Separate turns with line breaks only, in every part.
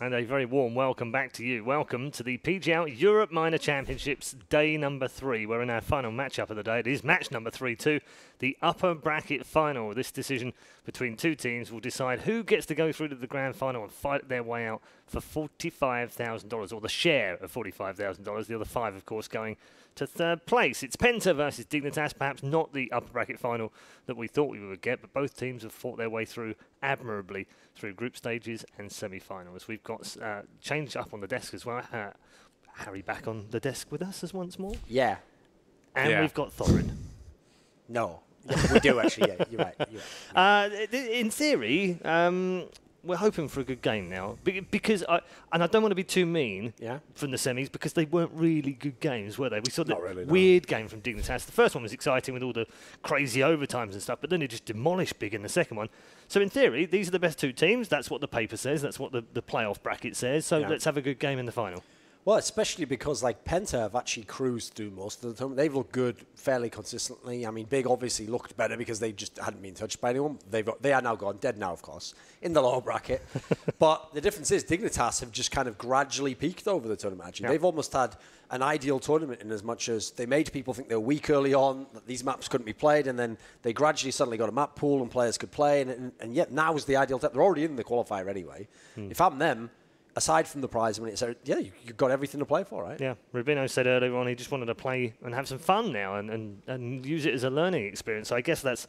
And a very warm welcome back to you. Welcome to the PGL Europe Minor Championships day number 3. We're in our final matchup of the day. It is match number 3 too, the upper bracket final. This decision between two teams will decide who gets to go through to the grand final and fight their way out for $45,000, or the share of $45,000. The other 5, of course, going to third place. It's Penta versus Dignitas, perhaps not the upper bracket final that we thought we would get, but both teams have fought their way through admirably through group stages and semi-finals. We've got change up on the desk as well. Harry back on the desk with us as once more.
Yeah.
And we've got Thorin.
No. Yeah, we do actually, yeah. You're right. You're right.
In theory, we're hoping for a good game now, because I don't want to be too mean from the semis, because they weren't really good games, were they? We saw the weird game from Dignitas. The first one was exciting with all the crazy overtimes and stuff, but then it just demolished Big in the second one. So in theory, these are the best two teams. That's what the paper says. That's what the playoff bracket says. So let's have a good game in the final.
Well, especially because like Penta have actually cruised through most of the tournament. They've looked good fairly consistently. I mean, Big obviously looked better because they just hadn't been touched by anyone. They are now gone, dead now, of course, in the lower bracket. But the difference is Dignitas have just kind of gradually peaked over the tournament, actually. They've almost had an ideal tournament in as much as they made people think they were weak early on, that these maps couldn't be played, and then they gradually suddenly got a map pool and players could play, and yet now is the ideal time. They're already in the qualifier anyway. If I'm them, aside from the prize money, so you've got everything to play for, right? Yeah,
Rubino said earlier on he just wanted to play and have some fun now and use it as a learning experience. So I guess that's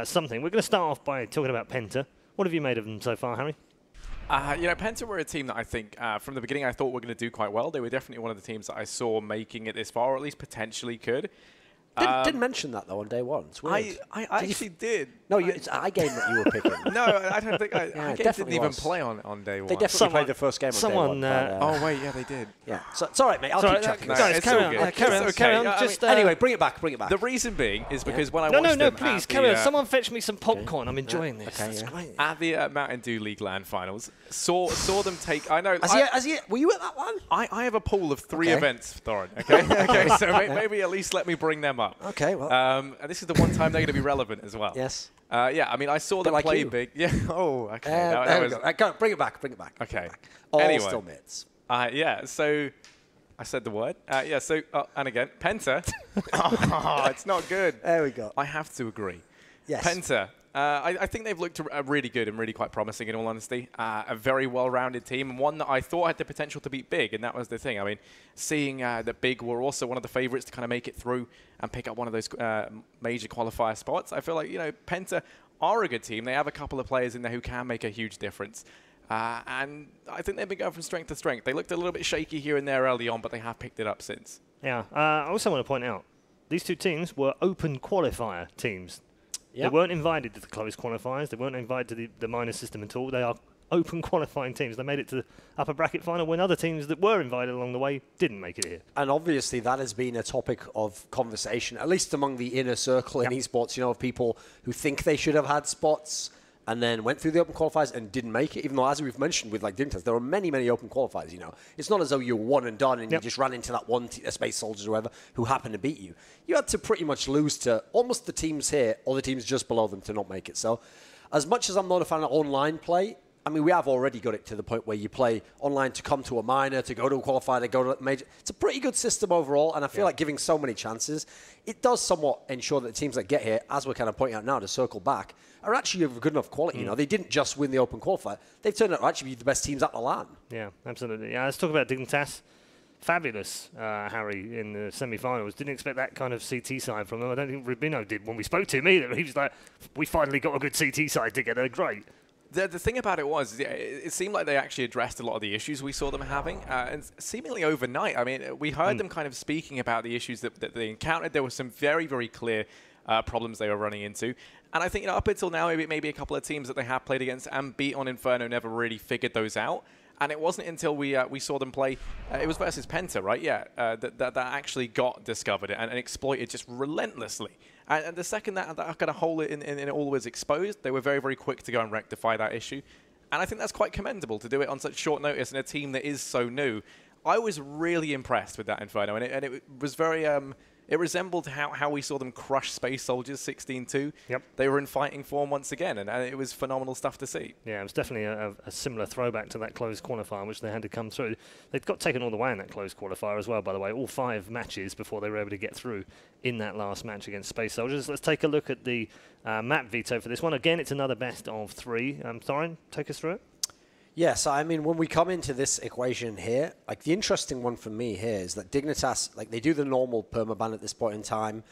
something. We're going to start off by talking about Penta. What have you made of them so far, Harry?
Penta were a team that I think from the beginning I thought were going to do quite well. They were definitely one of the teams that I saw making it this far, or at least potentially could.
Didn't mention that, though, on day one. It's weird.
I actually did.
No, it's iGame that you were picking.
No, I don't think iGame didn't even play on day one.
They definitely played the first game on day one.
Oh, wait, yeah, they did.
Yeah, so it's all right, mate. I'll keep checking.
Guys, carry on. Just,
anyway, bring it back.
The reason being is because when I watched them...
No, please, carry on. Someone fetch me some popcorn. I'm enjoying this.
That's great.
At the Mountain Dew League LAN finals, saw them take... I know...
Were you at that one?
I have a pool of 3 events, Thorin, okay? So maybe at least let me bring them up.
Okay, well...
and this is the one time they're going to be relevant as well.
Yes.
I mean, I saw them play big. Yeah. Oh, okay.
There we go. Go. Bring it back.
Okay.
All
anyway.
still mitts.
So I said the word. And again, Penta. It's not good.
There we go.
I have to agree.
Yes.
Penta. I think they've looked really good and really quite promising, in all honesty. A very well-rounded team, and one that I thought had the potential to beat Big, and that was the thing. I mean, seeing that Big were also one of the favourites to kind of make it through and pick up one of those major qualifier spots, I feel like, Penta are a good team. They have a couple of players in there who can make a huge difference. And I think they've been going from strength to strength. They looked a little bit shaky here and there early on, but they have picked it up since.
Yeah. I also want to point out, these two teams were open qualifier teams.
Yep.
They weren't invited to the closed qualifiers. They weren't invited to the minor system at all. They are open qualifying teams. They made it to the upper bracket final when other teams that were invited along the way didn't make it here.
And obviously that has been a topic of conversation, at least among the inner circle in esports, of people who think they should have had spots and then went through the open qualifiers and didn't make it, even though, as we've mentioned with like Dignitas, there are many, many open qualifiers, It's not as though you're one and done and you just ran into that one Space Soldiers or whoever who happened to beat you. You had to pretty much lose to almost the teams here or the teams just below them to not make it. So as much as I'm not a fan of online play, I mean, we have already got it to the point where you play online to come to a minor, to go to a qualifier, to go to a major. It's a pretty good system overall, and I feel like giving so many chances, it does somewhat ensure that the teams that get here, as we're kind of pointing out now to circle back, are actually of good enough quality. They didn't just win the open qualifier. They've turned out to actually be the best teams at the LAN.
Yeah, absolutely. Yeah, let's talk about Dignitas. Fabulous, Harry, in the semi-finals. Didn't expect that kind of CT side from them. I don't think Rubino did when we spoke to him either. He was like, we finally got a good CT side together. Great.
The thing about it was, it seemed like they actually addressed a lot of the issues we saw them having, and seemingly overnight. I mean, we heard them kind of speaking about the issues that they encountered. There were some very, very clear problems they were running into. And I think up until now, maybe a couple of teams that they have played against and beat on Inferno never really figured those out. And it wasn't until we saw them play, it was versus Penta, right? Yeah, that actually got discovered and exploited just relentlessly. And the second that kind of hole in it all was exposed, they were very, very quick to go and rectify that issue. And I think that's quite commendable to do it on such short notice in a team that is so new. I was really impressed with that Inferno, and it was very It resembled how we saw them crush Space Soldiers 16-2.
Yep.
They were in fighting form once again, and it was phenomenal stuff to see.
Yeah, it was definitely a similar throwback to that closed qualifier, which they had to come through. They got taken all the way in that closed qualifier as well, by the way, all 5 matches before they were able to get through in that last match against Space Soldiers. Let's take a look at the map veto for this one. Again, it's another best of 3. Thorin, take us through it.
Yes, I mean, when we come into this equation here, like the interesting one for me here is that Dignitas, like they do the normal permaban at this point in time,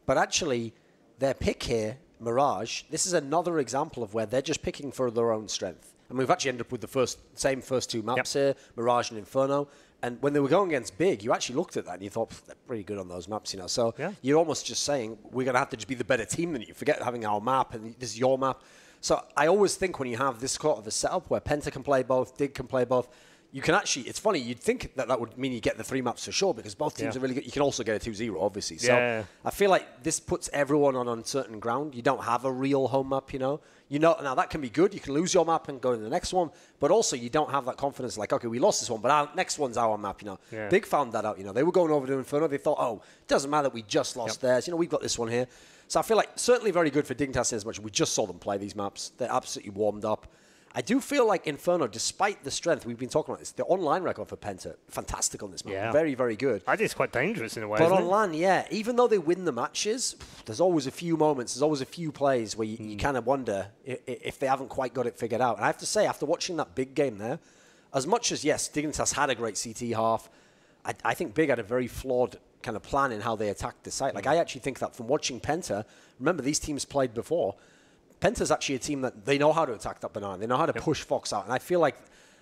but actually their pick here, Mirage, this is another example of where they're just picking for their own strength. And we've actually ended up with the same first 2 maps here, Mirage and Inferno. And when they were going against Big, you actually looked at that and you thought, they're pretty good on those maps, you know. So you're almost just saying, we're going to have to just be the better team than you. Forget having our map and this is your map. So I always think when you have this sort of a setup where Penta can play both, Dig can play both, you can actually, it's funny, you'd think that would mean you get the 3 maps for sure because both teams are really good. You can also get a 2-0, obviously. So I feel like this puts everyone on uncertain ground. You don't have a real home map, you know. Now that can be good. You can lose your map and go to the next one, but also you don't have that confidence like, okay, we lost this one, but our next one's our map, you know. Big found that out, you know. They were going over to Inferno. They thought, oh, it doesn't matter, we just lost theirs. You know, we've got this one here. So I feel like certainly very good for Dignitas as much. We just saw them play these maps. They're absolutely warmed up. I do feel like Inferno, despite the strength, we've been talking about this, the online record for Penta, fantastic on this map.
Yeah.
Very, very good.
I think it's quite dangerous in a way,
But
isn't
on LAN, yeah, even though they win the matches, there's always a few moments, there's always a few plays where you kind of wonder if they haven't quite got it figured out. And I have to say, after watching that Big game there, as much as, yes, Dignitas had a great CT half, I think Big had a very flawed kind of plan in how they attacked the site. Like, I actually think that from watching Penta, remember, these teams played before, Penta's actually a team that they know how to attack that banana. They know how to push Fox out. And I feel like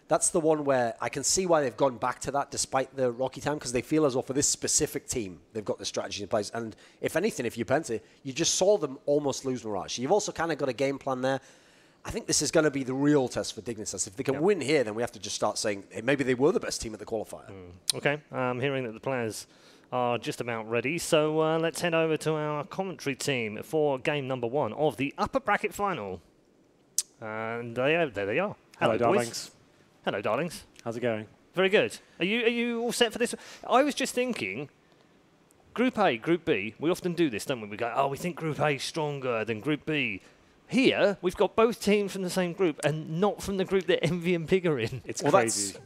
that's the one where I can see why they've gone back to that despite the rocky time, because they feel as though for this specific team, they've got the strategy in place. And if anything, if you're Penta, you just saw them almost lose Mirage. You've also kind of got a game plan there. I think this is going to be the real test for Dignitas. If they can win here, then we have to just start saying, hey, maybe they were the best team at the qualifier.
Okay, I'm hearing that the players are just about ready. So let's head over to our commentary team for game number 1 of the upper bracket final. And there they are.
Hello,
boys.
darlings.
Hello, darlings.
How's it going?
Very good. Are you all set for this? I was just thinking, Group A, Group B, we often do this, don't we? We go, oh, we think Group A is stronger than Group B. Here, we've got both teams from the same group and not from the group that Envy and Pig are in.
It's crazy.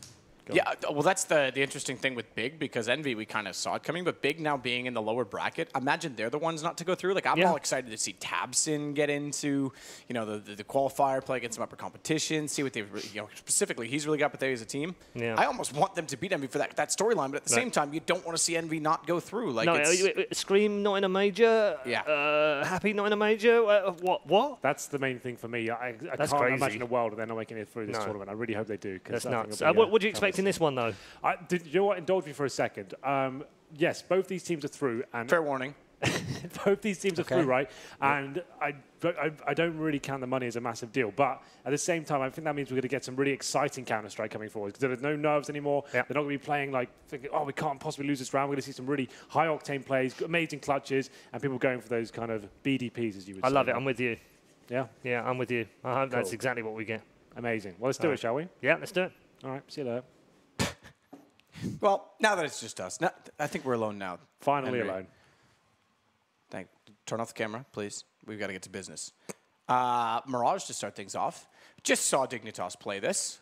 Yeah, well, that's the interesting thing with Big, because Envy, we kind of saw it coming, but Big now being in the lower bracket, imagine they're the ones not to go through. Like, I'm all excited to see Tabson get into, you know, the qualifier, play against some upper competition, see what they've, you know, specifically, he's really got Bethesda as a team.
Yeah.
I almost want them to beat Envy for that storyline, but at the same time, you don't want to see Envy not go through. Like,
No, Scream not in a major.
Yeah.
Happy not in a major. What?
That's the main thing for me. I
That's
can't
crazy.
imagine a world where they're not making it through this tournament. I really hope they do.
That's
I think
nuts.
it'll be
What do you expect in this one, though?
You know what? Indulge me for a second. Yes, both these teams are through. And
fair warning.
both these teams are through, right? And I don't really count the money as a massive deal. But at the same time, I think that means we're going to get some really exciting Counter-Strike coming forward, because there's no nerves anymore. They're not going to be playing like, thinking, oh, we can't possibly lose this round. We're going to see some really high-octane plays, amazing clutches, and people going for those kind of BDPs, as you would say.
I love it. I'm with you.
Yeah?
Yeah, I'm with you. I hope that's exactly what we get.
Amazing. Well, let's do it, shall we?
Yeah, let's do it.
All right, see you later.
Well, now that it's just us, I think we're alone now.
Finally
Henry.
alone.
Turn off the camera, please. We've got to get to business. Mirage, to start things off. Just saw Dignitas play this.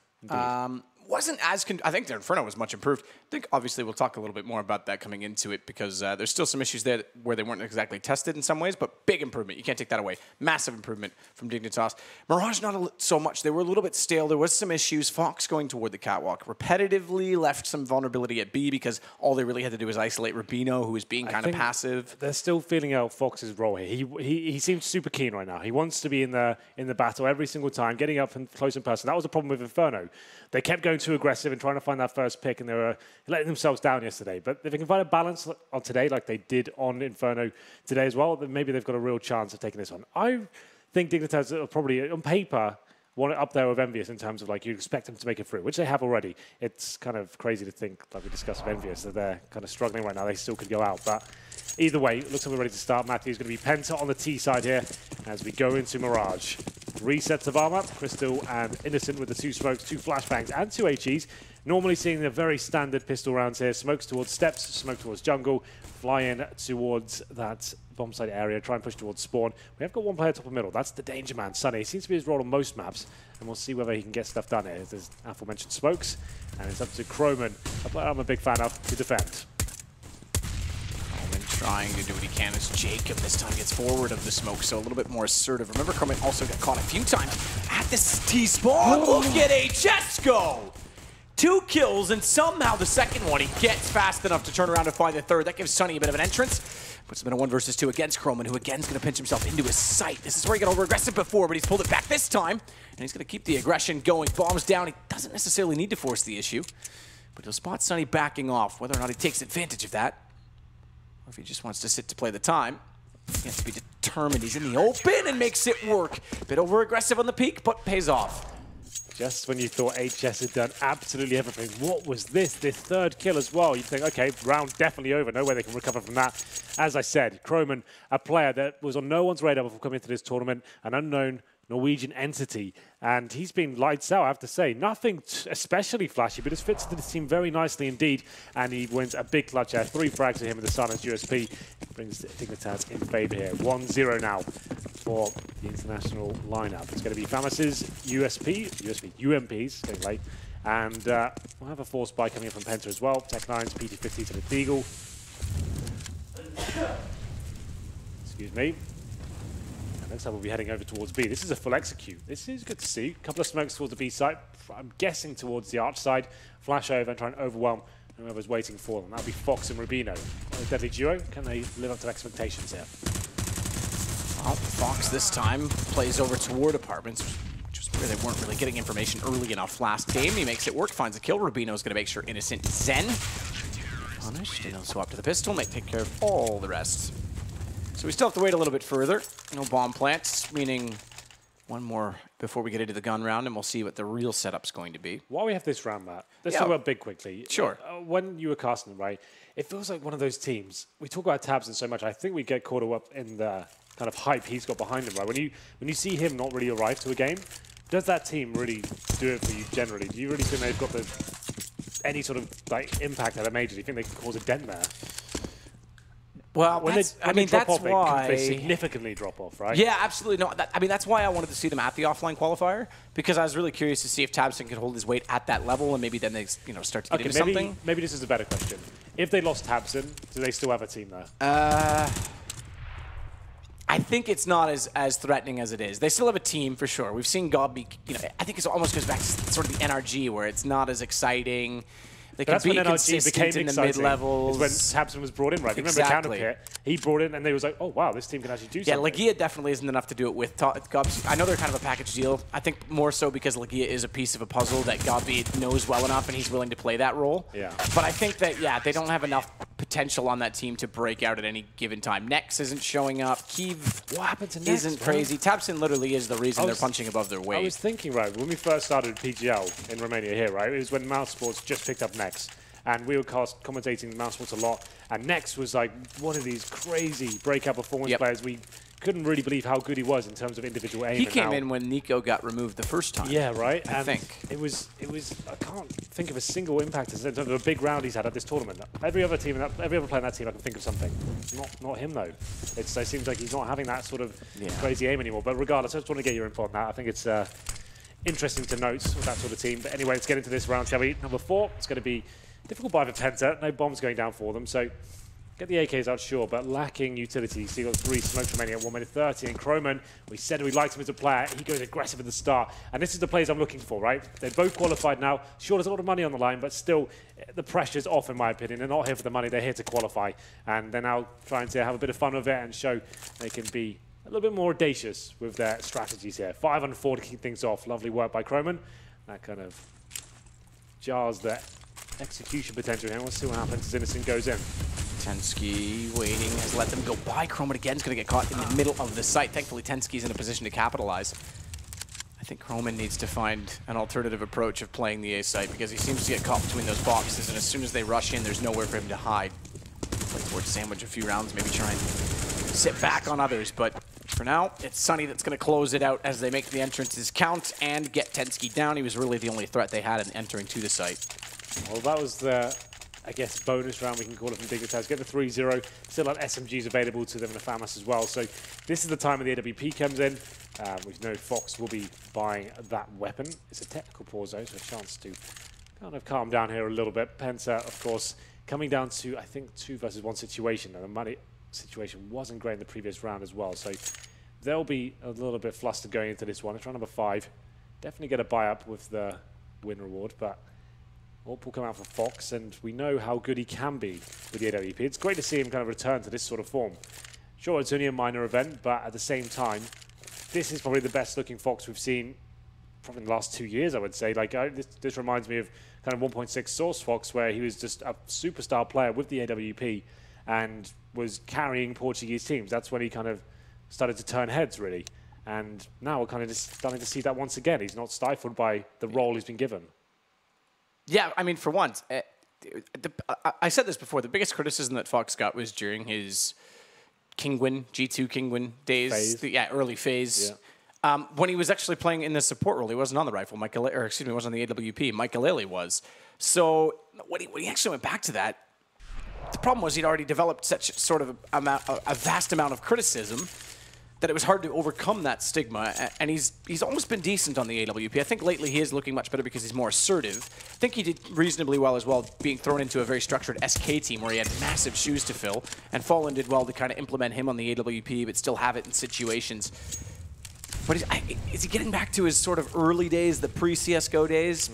Wasn't as... I think their Inferno was much improved. I think, obviously, we'll talk a little bit more about that coming into it, because there's still some issues there where they weren't exactly tested in some ways, but big improvement. You can't take that away. Massive improvement from Dignitas. Mirage, not so much. They were a little bit stale. There was some issues. Fox going toward the catwalk repetitively left some vulnerability at B, because all they really had to do was isolate Rubino, who was being kind of passive.
They're still feeling out Fox's role here. He seems super keen right now. He wants to be in the battle every single time, getting up and close in person. That was the problem with Inferno. They kept going too aggressive and trying to find that first pick, and they were letting themselves down yesterday. But if they can find a balance on today, like they did on Inferno today as well, then maybe they've got a real chance of taking this on. I think Dignitas are probably, on paper, one up there with Envious in terms of, like, you expect them to make it through, which they have already. It's kind of crazy to think, like we discussed with Envious, that they're kind of struggling right now. They still could go out. But either way, it looks like we're ready to start. Matthew's going to be Penta on the T side here as we go into Mirage. 3 sets of armor, Crystal and Innocent with the 2 smokes, 2 flashbangs, and 2 HEs. Normally seeing the very standard pistol rounds here. Smokes towards steps, smoke towards jungle, fly in towards that bomb site area, try and push towards spawn. We have got one player top of middle. That's the danger man, Sunny. Seems to be his role on most maps, and we'll see whether he can get stuff done here. There's aforementioned smokes, and it's up to Croman, a player I'm a big fan of, to defend.
Trying to do what he can as Jacob this time gets forward of the smoke, so a little bit more assertive. Remember, Croman also got caught a few times at this T-spawn. Look at HS go! 2 kills, and somehow the second one, he gets fast enough to turn around and find the third. That gives Sunny a bit of an entrance. Puts him in a 1 versus 2 against Croman, who again is going to pinch himself into his sight. This is where he got over-aggressive before, but he's pulled it back this time, and he's going to keep the aggression going. Bombs down. He doesn't necessarily need to force the issue, but he'll spot Sunny backing off. Whether or not he takes advantage of that, or if he just wants to sit to play the time, he has to be determined. He's in the open and makes it work. Bit over-aggressive on the peak, but pays off.
Just when you thought HS had done absolutely everything, what was this? This third kill as well. You'd think, okay, round definitely over. No way they can recover from that. As I said, Croman, a player that was on no one's radar before coming into this tournament, an unknown Norwegian entity, and he's been lights out, I have to say. Nothing especially flashy, but it fits into the team very nicely indeed, and he wins a big clutch there. 3 frags to him with the Silence USP. Brings Dignitas in favour here. 1-0 now for the international lineup. It's going to be Famus's UMPs, getting late, and we'll have a force buy coming in from Penta as well. Tech 9's PT50 to the Deagle. Excuse me. Next time we'll be heading over towards B. This is a full execute. This is good to see. A couple of smokes towards the B site. I'm guessing towards the arch side. Flash over and try and overwhelm whoever's waiting for them. That'll be Fox and Rubino. A deadly duo. Can they live up to expectations here?
Well, Fox this time plays over toward apartments, which was where they weren't really getting information early enough last game. He makes it work, finds a kill. Rubino's going to make sure Innocent Zen punished, and he'll swap to the pistol, take care of all the rest. So we still have to wait a little bit further. No bomb plants, meaning one more before we get into the gun round, and we'll see what the real setup's going to be.
While we have this round, Matt, let's talk about Big quickly.
Sure.
When you were casting them, right, it feels like one of those teams. We talk about Tabson so much, I think we get caught up in the kind of hype he's got behind him, right? When you see him not really arrive to a game, does that team really do it for you generally? Do you really think they've got any sort of like impact at a major? Do you think they can cause a dent there?
Well,
that's why they significantly drop off, right?
Yeah, absolutely. No, that's why I wanted to see them at the offline qualifier, because I was really curious to see if Tabson could hold his weight at that level, and maybe then they start to get into something.
Maybe this is a better question. If they lost Tabson, do they still have a team there?
I think it's not as threatening as it is. They still have a team for sure. We've seen God be, I think it almost goes back to sort of the NRG where it's not as exciting. They can be consistent in the mid-levels.
When Tabson was brought in, right?
Exactly.
Remember Counterpit? He brought in, and they was like, oh, wow, this team can actually do something.
Yeah, Legia definitely isn't enough to do it with Gobs. I know they're kind of a package deal. I think more so because Legia is a piece of a puzzle that Gobby knows well enough, and he's willing to play that role.
Yeah.
But I think that, they don't have enough potential on that team to break out at any given time. Nex isn't showing up. Kiev
what happened to Nex,
isn't crazy. Tabson literally is the reason they're punching above their weight.
I was thinking, right, when we first started PGL in Romania here, right, it was when Mouse Sports just picked up Nex. And we were commentating Mouse Sports a lot. And Nex was like one of these crazy breakout performance players. We couldn't really believe how good he was in terms of individual aim.
He came in when Nico got removed the first time.
Yeah, right.
I think
it was. I can't think of a single impact in terms of a big round he's had at this tournament. Every other player in that team, I can think of something. Not him though. It seems like he's not having that sort of crazy aim anymore. But regardless, I just want to get your input on that. I think it's interesting to note with that sort of team. But anyway, let's get into this round, shall we? Number 4. It's going to be difficult buy for Penta. No bombs going down for them, so get the AKs out, sure, but lacking utility. So you got 3 smokes remaining at 1 minute 30. And Croman, we said we liked him as a player. He goes aggressive at the start. And this is the plays I'm looking for, right? They're both qualified now. Sure, there's a lot of money on the line, but still, the pressure's off, in my opinion. They're not here for the money. They're here to qualify. And they're now trying to have a bit of fun with it and show they can be a little bit more audacious with their strategies here. 5 on 4 to keep things off. Lovely work by Croman. That kind of jars the execution potential here. We'll see what happens as Innocent goes in.
Tensky waiting, has let them go by. Croman again is going to get caught in the middle of the site. Thankfully, Tensky's in a position to capitalize. I think Croman needs to find an alternative approach of playing the A site because he seems to get caught between those boxes, and as soon as they rush in, there's nowhere for him to hide. Play towards sandwich a few rounds, maybe try and sit back on others, but for now, it's Sunny that's going to close it out as they make the entrances count and get Tensky down. He was really the only threat they had in entering to the site.
Well, that was the, I guess, bonus round, we can call it, from Dignitas. Get the 3-0. Still have SMGs available to them in the FAMAS as well. So this is the time when the AWP comes in. We know Fox will be buying that weapon. It's a technical pause, though, so a chance to kind of calm down here a little bit. Penta, of course, coming down to, I think, 2 versus 1 situation. And the money situation wasn't great in the previous round as well. So they'll be a little bit flustered going into this one. It's round number 5. Definitely get a buy up with the win reward, but AWP will come out for Fox, and we know how good he can be with the AWP. It's great to see him kind of return to this sort of form. Sure, it's only a minor event, but at the same time, this is probably the best looking Fox we've seen probably in the last 2 years, I would say. Like, this reminds me of kind of 1.6 Source Fox, where he was just a superstar player with the AWP and was carrying Portuguese teams. That's when he kind of started to turn heads, really. And now we're kind of just starting to see that once again. He's not stifled by the role he's been given.
Yeah, I mean, for once, I said this before, the biggest criticism that Fox got was during his Kingwin, G2 Kingwin days, early phase. Yeah. When he was actually playing in the support role, he wasn't on the rifle, he wasn't on the AWP, Michael was. So when he actually went back to that, the problem was he'd already developed such sort of a vast amount of criticism that it was hard to overcome that stigma, and he's almost been decent on the AWP. I think lately he is looking much better because he's more assertive. I think he did reasonably well as well, being thrown into a very structured SK team where he had massive shoes to fill, and Fallen did well to kind of implement him on the AWP, but still have it in situations. But is he getting back to his sort of early days, the pre-CSGO days?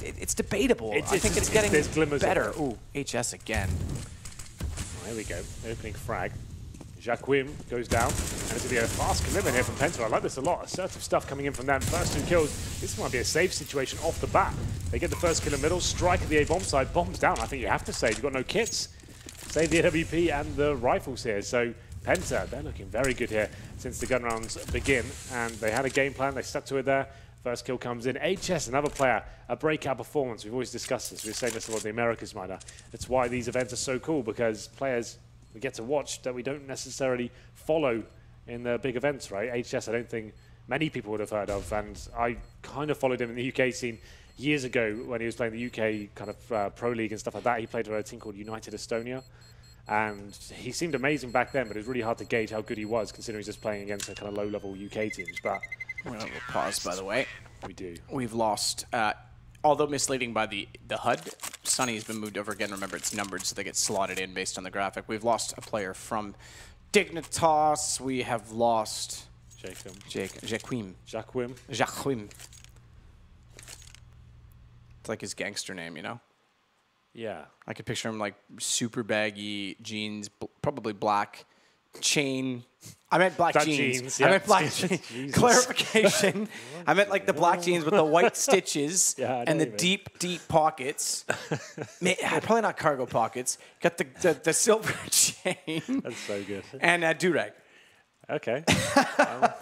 It's debatable. I think it's getting better. Ooh, HS again.
Well, here we go, opening frag. Jacquim goes down, and it's going to be a fast commitment here from Penta. I like this a lot. Assertive stuff coming in from them. First 2 kills. This might be a safe situation off the bat. They get the first kill in the middle, strike at the A-bomb side, bombs down. I think you have to save. You've got no kits. Save the AWP and the rifles here. So Penta, they're looking very good here since the gun rounds begin. And they had a game plan. They stuck to it there. First kill comes in. HS, another player, a breakout performance. We've always discussed this. We were saying this a lot of the Americas minor. That's why these events are so cool, because players we get to watch that we don't necessarily follow in the big events, right? HS, I don't think many people would have heard of, and I kind of followed him in the UK scene years ago when he was playing the UK kind of Pro League and stuff like that. He played for a team called United Estonia, and he seemed amazing back then, but it was really hard to gauge how good he was considering he's just playing against a kind of low-level UK teams. But
we'll pause, by the way.
We do.
We've lost, although misleading by the HUD, Sunny has been moved over again. Remember, it's numbered, so they get slotted in based on the graphic. We've lost a player from Dignitas. We have lost Jacquim. It's like his gangster name, you know?
Yeah.
I could picture him like super baggy jeans, probably black. Chain. I meant black jeans.
Yeah.
I meant black jeans. Clarification. I meant like the black jeans with the white stitches and the deep, deep pockets. Probably not cargo pockets. Got the silver chain.
That's so good.
And do-rag.
Okay. Yeah,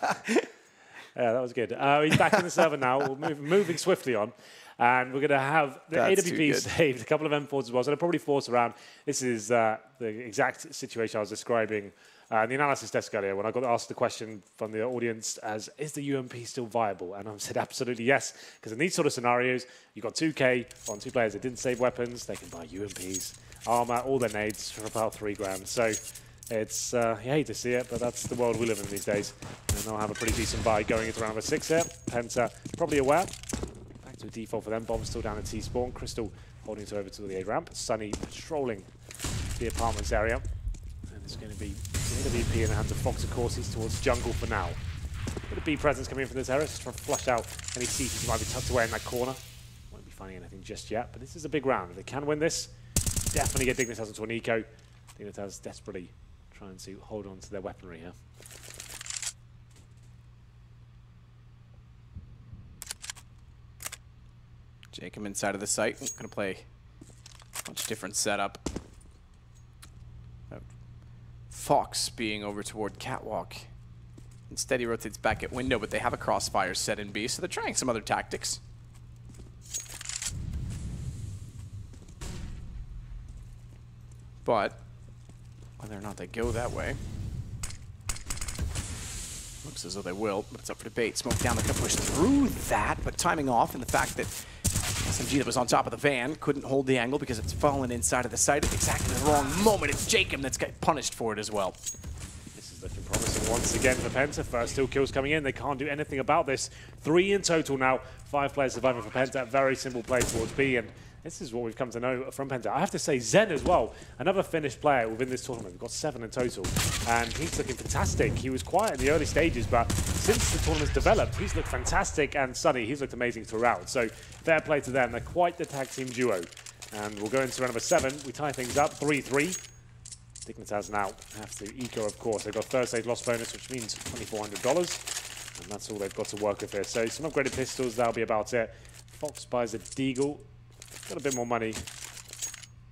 that was good. He's back in the server now. We're moving swiftly on. And we're going to have the AWP saved, a couple of M4s as well. So they'll probably force around. This is the exact situation I was describing in the analysis desk earlier when I got asked the question from the audience as, is the UMP still viable? And I said absolutely yes, because in these sort of scenarios, you've got 2K on 2 players that didn't save weapons. They can buy UMPs, armor, all their nades for about 3 grand. So it's, you hate to see it, but that's the world we live in these days. And they'll have a pretty decent buy going into round number 6 here. Penta probably aware. To a default for them. Bomb still down at T-spawn. Crystal holding it over to the A-ramp. Sunny patrolling the apartments area. And it's going to be AWP in the hands of Fox, of course. He's towards jungle for now. Bit of B presence coming in from this area. Just trying to flush out any CTs who might be tucked away in that corner. Won't be finding anything just yet, but this is a big round. If they can win this, definitely get Dignitas into an eco. Dignitas desperately trying to hold on to their weaponry here.
Jacob inside of the site. Going to play a much different setup. Fox being over toward Catwalk. Instead, he rotates back at window, but they have a crossfire set in B, so they're trying some other tactics. But whether or not they go that way, looks as though they will, but it's up for debate. Smoke down, they're going to push through that, but timing off, and the fact that SMG that was on top of the van couldn't hold the angle because it's fallen inside of the site at exactly the wrong moment. It's Jacob that's got punished for it as well.
This is looking promising once again for Penta. First 2 kills coming in. They can't do anything about this. 3 in total now. 5 players surviving for Penta. Very simple play towards B, and this is what we've come to know from Penta. I have to say, Zen as well, another finished player within this tournament. We've got 7 in total, and he's looking fantastic. He was quiet in the early stages, but since the tournament's developed, he's looked fantastic, and Sunny, he's looked amazing throughout. So fair play to them. They're quite the tag team duo. And we'll go into round number 7. We tie things up, 3-3. Dignitas now have to eco, of course. They've got third stage loss bonus, which means $2,400, and that's all they've got to work with here. So some upgraded pistols, that'll be about it. Fox buys a Deagle. Got a bit more money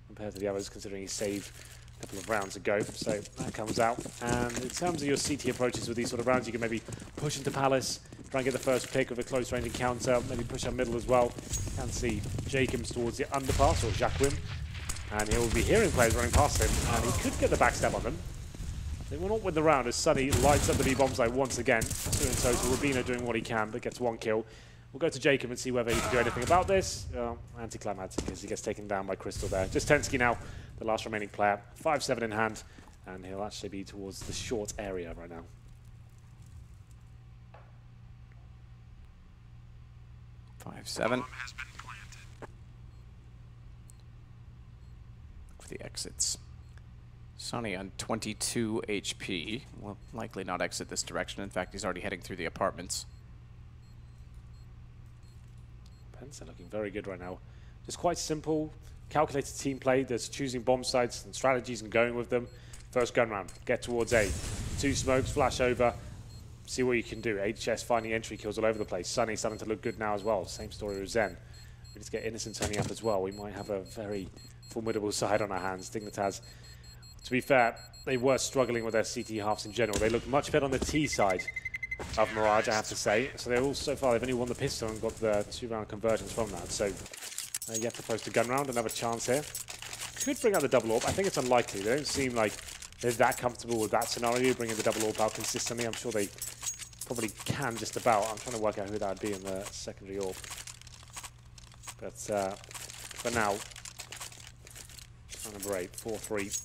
compared to the others, considering he saved a couple of rounds ago. So that comes out. And in terms of your CT approaches with these sort of rounds, you can maybe push into Palace, try and get the first pick with a close range encounter, maybe push up middle as well. You can see Jacobs towards the underpass, or Jacqueline, and he'll be hearing players running past him, and he could get the backstab on them. They will not win the round as Sunny lights up the B-bomb site once again. 2 in total. Rubino doing what he can, but gets 1 kill. We'll go to Jacob and see whether he can do anything about this. Anticlimactic because he gets taken down by Crystal there. Just Tensky now, the last remaining player. 5-7 in hand, and he'll actually be towards the short area right now.
$5-7. For the exits. Sonny on 22 HP. Will likely not exit this direction. In fact, he's already heading through the apartments.
Penta looking very good right now. Just quite simple, calculated team play. There's choosing bomb sites and strategies and going with them. First gun round, get towards A. 2 smokes, flash over, see what you can do. HS finding entry kills all over the place. Sunny starting to look good now as well. Same story with Zen. We just get Innocent turning up as well. We might have a very formidable side on our hands. Dignitas, to be fair, they were struggling with their CT halves in general. They looked much better on the T side of Mirage, I have to say. So they all, so far, they've only won the pistol and got the 2-round conversions from that. So you have to post a gun round, another chance here. Could bring out the double AWP. I think it's unlikely. They don't seem like they're that comfortable with that scenario, bringing the double AWP out consistently. I'm sure they probably can just about. I'm trying to work out who that would be in the secondary AWP. But for now, number 8, 4-3.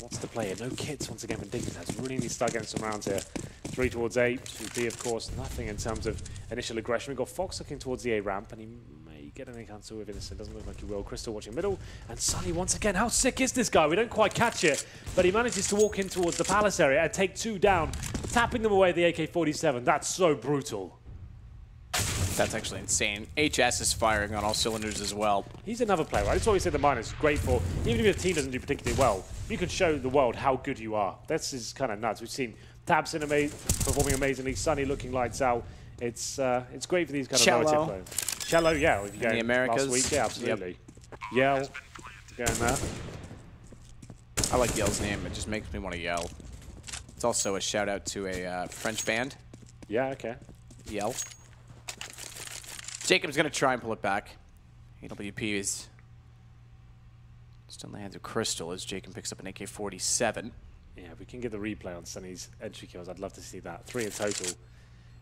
What's the play here? No kits once again from Dignitas. Really need to start getting some rounds here. 3 towards A, 2B, of course. Nothing in terms of initial aggression. We've got Fox looking towards the A ramp, and he may get an encounter with Innocent. Doesn't look like he will. Crystal watching middle. And Sunny once again. How sick is this guy? We don't quite catch it, but he manages to walk in towards the Palace area and take 2 down, tapping them away with the AK-47. That's so brutal.
That's actually insane. HS is firing on all cylinders as well.
He's another player, right? That's what we say the miners great for. Even if your team doesn't do particularly well, you can show the world how good you are. This is kind of nuts. We've seen Tabs performing amazingly, Sunny looking lights out. It's great for these kind of lower tier players. Cello, yeah. If you go
the Americas.
last week, yeah, absolutely. Yell, going there.
I like Yell's name. It just makes me want to yell. It's also a shout out to a French band.
Yeah, okay.
Yell. Jacob's going to try and pull it back. AWP is still in the hands of Crystal as Jacob picks up an AK-47.
Yeah, if we can get the replay on Sunny's entry kills, I'd love to see that. 3 in total.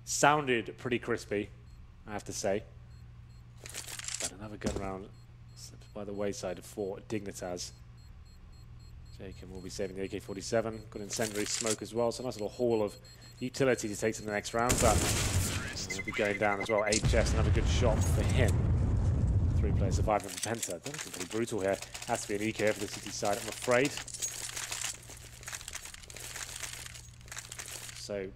Sounded pretty crispy, I have to say. But another gun round slipped by the wayside for Dignitas. Jacob will be saving the AK-47. Got incendiary smoke as well, so a nice little haul of utility to take to the next round, but he'll be going down as well. HS, another good shot for him. 3 players surviving from Penta. That looking pretty brutal here. Has to be an EK for the city side, I'm afraid. So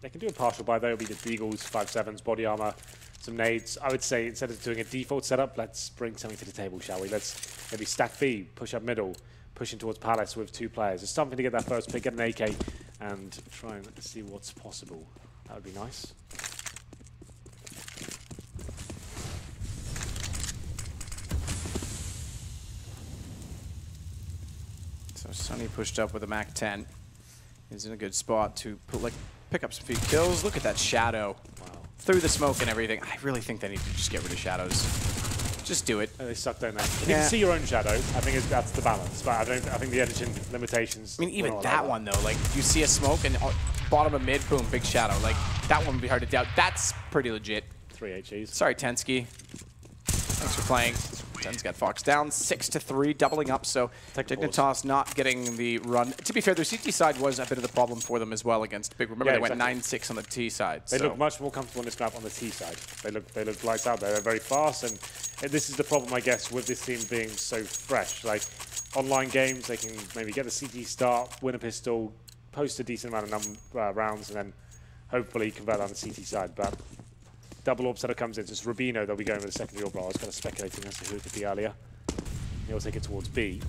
they can do a partial buy though. It'll be the Deagles, 5.7s, body armor, some nades. I would say instead of doing a default setup, let's bring something to the table, shall we? Let's maybe stack B, push up middle, pushing towards Palace with 2 players. It's something to get that first pick, get an AK, and try and see what's possible. That would be nice.
So Sunny pushed up with a MAC-10. He's in a good spot to pick up some few kills. Look at that shadow.
Wow.
Through the smoke and everything. I really think they need to just get rid of shadows. Just do it.
They suck, don't they? If you can see your own shadow, I think that's the balance. But I think the editing limitations.
I mean, even that one though. Like, you see a smoke and bottom of mid, boom, big shadow. Like, that one would be hard to doubt. That's pretty legit.
3 HEs.
Sorry, Tensky. Thanks for playing. Zen's got Fox down 6-3, doubling up. So Dignitas not getting the run. To be fair, their CT side was a bit of the problem for them as well against Big. Remember, they went 9-6 on the T side.
They look much more comfortable on this map on the T side. They look lights out there. They're very fast, and this is the problem, I guess, with this team being so fresh. Like online games, they can maybe get the CT start, win a pistol, post a decent amount of rounds, and then hopefully convert on the CT side. But double orb setup comes in, so it's Rubino they'll be going with the secondary orb. I was kind of speculating as to who it could be earlier. He'll take it towards B.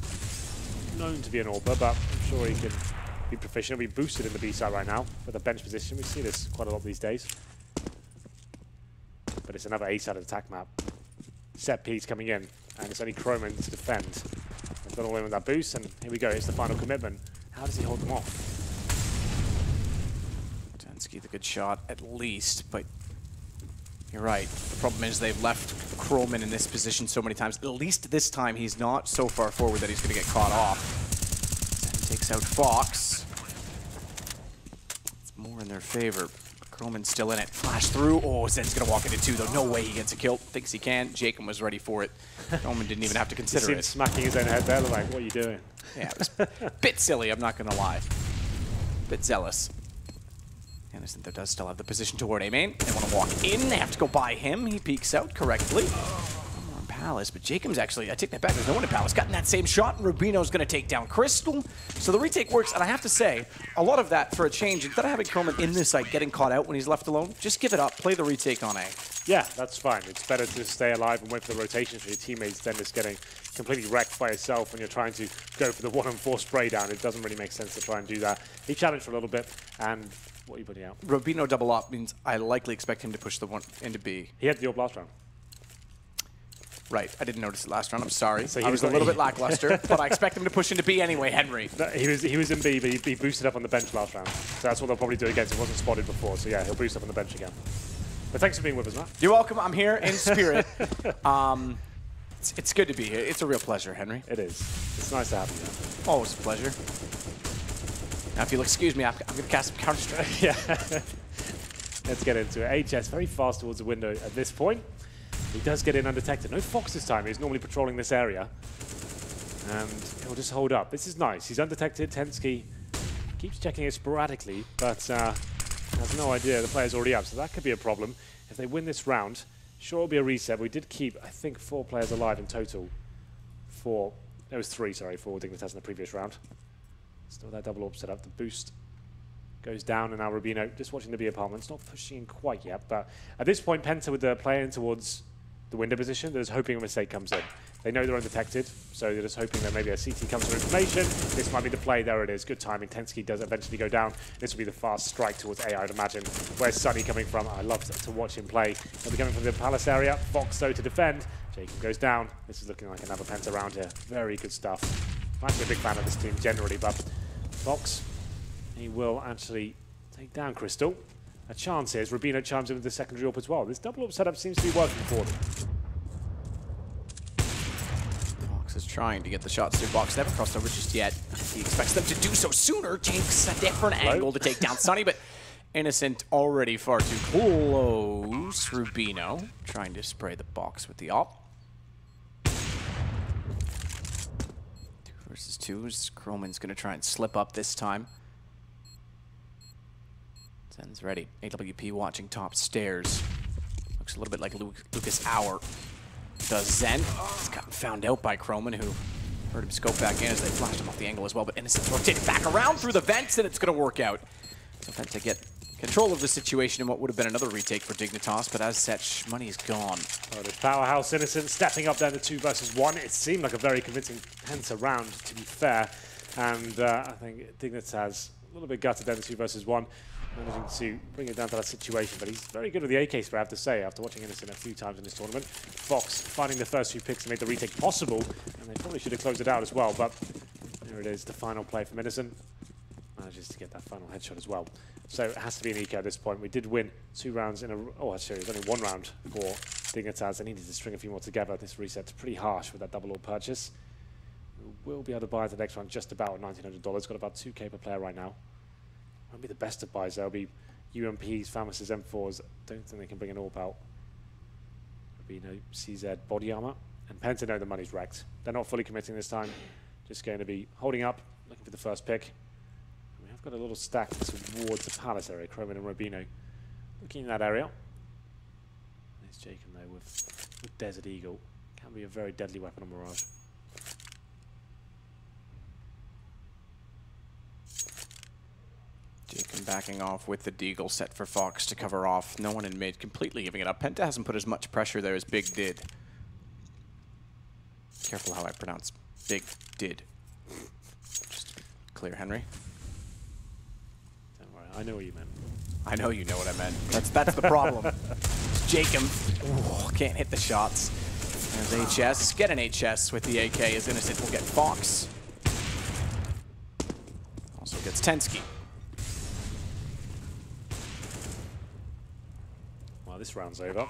Known to be an orber, but I'm sure he can be proficient. He'll be boosted in the B side right now with a bench position. We see this quite a lot these days. But it's another A-sided attack map. Set P's coming in, and it's only Croman to defend. They've got all in with that boost, and here we go. It's the final commitment. How does he hold them off?
Tensky the good shot, at least, but you're right. The problem is they've left Croman in this position so many times. At least this time he's not so far forward that he's going to get caught off. Zen takes out Fox. It's more in their favor. Croman's still in it. Flash through. Oh, Zen's going to walk into 2, though. No way he gets a kill. Thinks he can. Jacob was ready for it. Croman didn't even have to consider it.
Smacking his own head there, like, what are you doing?
Yeah, it was a bit silly, I'm not going to lie. Bit zealous. Innocent, though, does still have the position toward A main. They want to walk in. They have to go by him. He peeks out correctly. No more in Palace, but Jacob's actually, I take that back. There's no one in Palace. Gotten that same shot, and Rubino's going to take down Crystal. So the retake works, and I have to say, a lot of that for a change, instead of having Croman in this site getting caught out when he's left alone, just give it up. Play the retake on A.
Yeah, that's fine. It's better to stay alive and wait for the rotation for your teammates than just getting completely wrecked by yourself when you're trying to go for the 1-on-4 spray down. It doesn't really make sense to try and do that. He challenged for a little bit, and what are you putting out?
Rubino double up means I likely expect him to push the one into B.
He had the orb last round.
Right, I didn't notice it last round. I'm sorry.
So
I was a little bit lackluster, but I expect him to push into B anyway, Henry.
No, he was in B, but he boosted up on the bench last round. So that's what they'll probably do against him. He wasn't spotted before, so yeah, he'll boost up on the bench again. But thanks for being with us, Matt.
You're welcome. I'm here in spirit. It's good to be here. It's a real pleasure, Henry.
It is. It's nice to have you here.
Always a pleasure. Now, if you'll excuse me, I'm going to cast some Counter-Strike.
Yeah. Let's get into it. HS very fast towards the window at this point. He does get in undetected. No Fox this time. He's normally patrolling this area. And he'll just hold up. This is nice. He's undetected. Tensky keeps checking it sporadically, but has no idea the player's already up. So that could be a problem. If they win this round, sure it'll be a reset. We did keep, I think, 4 players alive in total. 4. It was 3, sorry, for Dignitas in the previous round. Still that double orb set up. The boost goes down, and now Rubino just watching the B apartments, not pushing in quite yet. But at this point, Penta with the player in towards the window position, they're just hoping a mistake comes in. They know they're undetected, so they're just hoping that maybe a CT comes for information. This might be the play. There it is. Good timing. Tensky does eventually go down. This will be the fast strike towards A, I'd imagine. Where's Sunny coming from? I love to watch him play. He'll be coming from the Palace area. Fox, though, to defend. Jacob goes down. This is looking like another Penta round here. Very good stuff. I'm actually a big fan of this team generally, but Fox, he will actually take down Crystal. A chance here as Rubino chimes in with the secondary orb as well. This double orb setup seems to be working for them.
Fox is trying to get the shots through Box. They haven't crossed over just yet. He expects them to do so sooner. Takes a different angle to take down Sunny, but Innocent already far too close. Rubino trying to spray the box with the op. 2 versus 2. Croman's going to try and slip up this time. Zen's ready. AWP watching top stairs. Looks a little bit like Lucas Auer. Does Zen. He's gotten found out by Croman, who heard him scope back in as they flashed him off the angle as well. But Innocent's rotated back around through the vents, and it's going to work out. So Penta get control of the situation in what would have been another retake for Dignitas, but as such, money's gone.
Oh, this powerhouse Innocent stepping up down to 2 versus 1. It seemed like a very convincing Penta round, to be fair. And I think Dignitas a little bit gutted down to 2 versus 1. Managing to bring it down to that situation, but he's very good with the AK spray, I have to say, after watching Innocent a few times in this tournament. Fox finding the first few picks to make the retake possible, and they probably should have closed it out as well, but there it is, the final play from Innocent. Manages to get that final headshot as well. So it has to be an eco at this point. We did win 2 rounds in a row. Oh, actually, it was only 1 round for Dignitas. They needed to string a few more together. This reset's pretty harsh with that double orb purchase. We'll be able to buy the next round just about $1,900. Got about 2K per player right now. Won't be the best of buys. There'll be UMPs, Famouses, M4s. Don't think they can bring an AWP out Rubino, CZ, body armor. And Penta know the money's wrecked. They're not fully committing this time. Just going to be holding up, looking for the first pick. And we have got a little stack towards the palace area. Croman and Rubino looking in that area. There's Jacob though with Desert Eagle. Can be a very deadly weapon on Mirage.
Jacob backing off with the Deagle set for Fox to cover off. No one in mid, completely giving it up. Penta hasn't put as much pressure there as Big did. Careful how I pronounce Big did. Just to be clear, Henry.
Don't worry, I know what you meant.
I know you know what I meant. That's the problem. Jacob can't hit the shots. There's HS. Get an HS with the AK as Innocent will get Fox. Also gets Tensky.
Well, this round's over.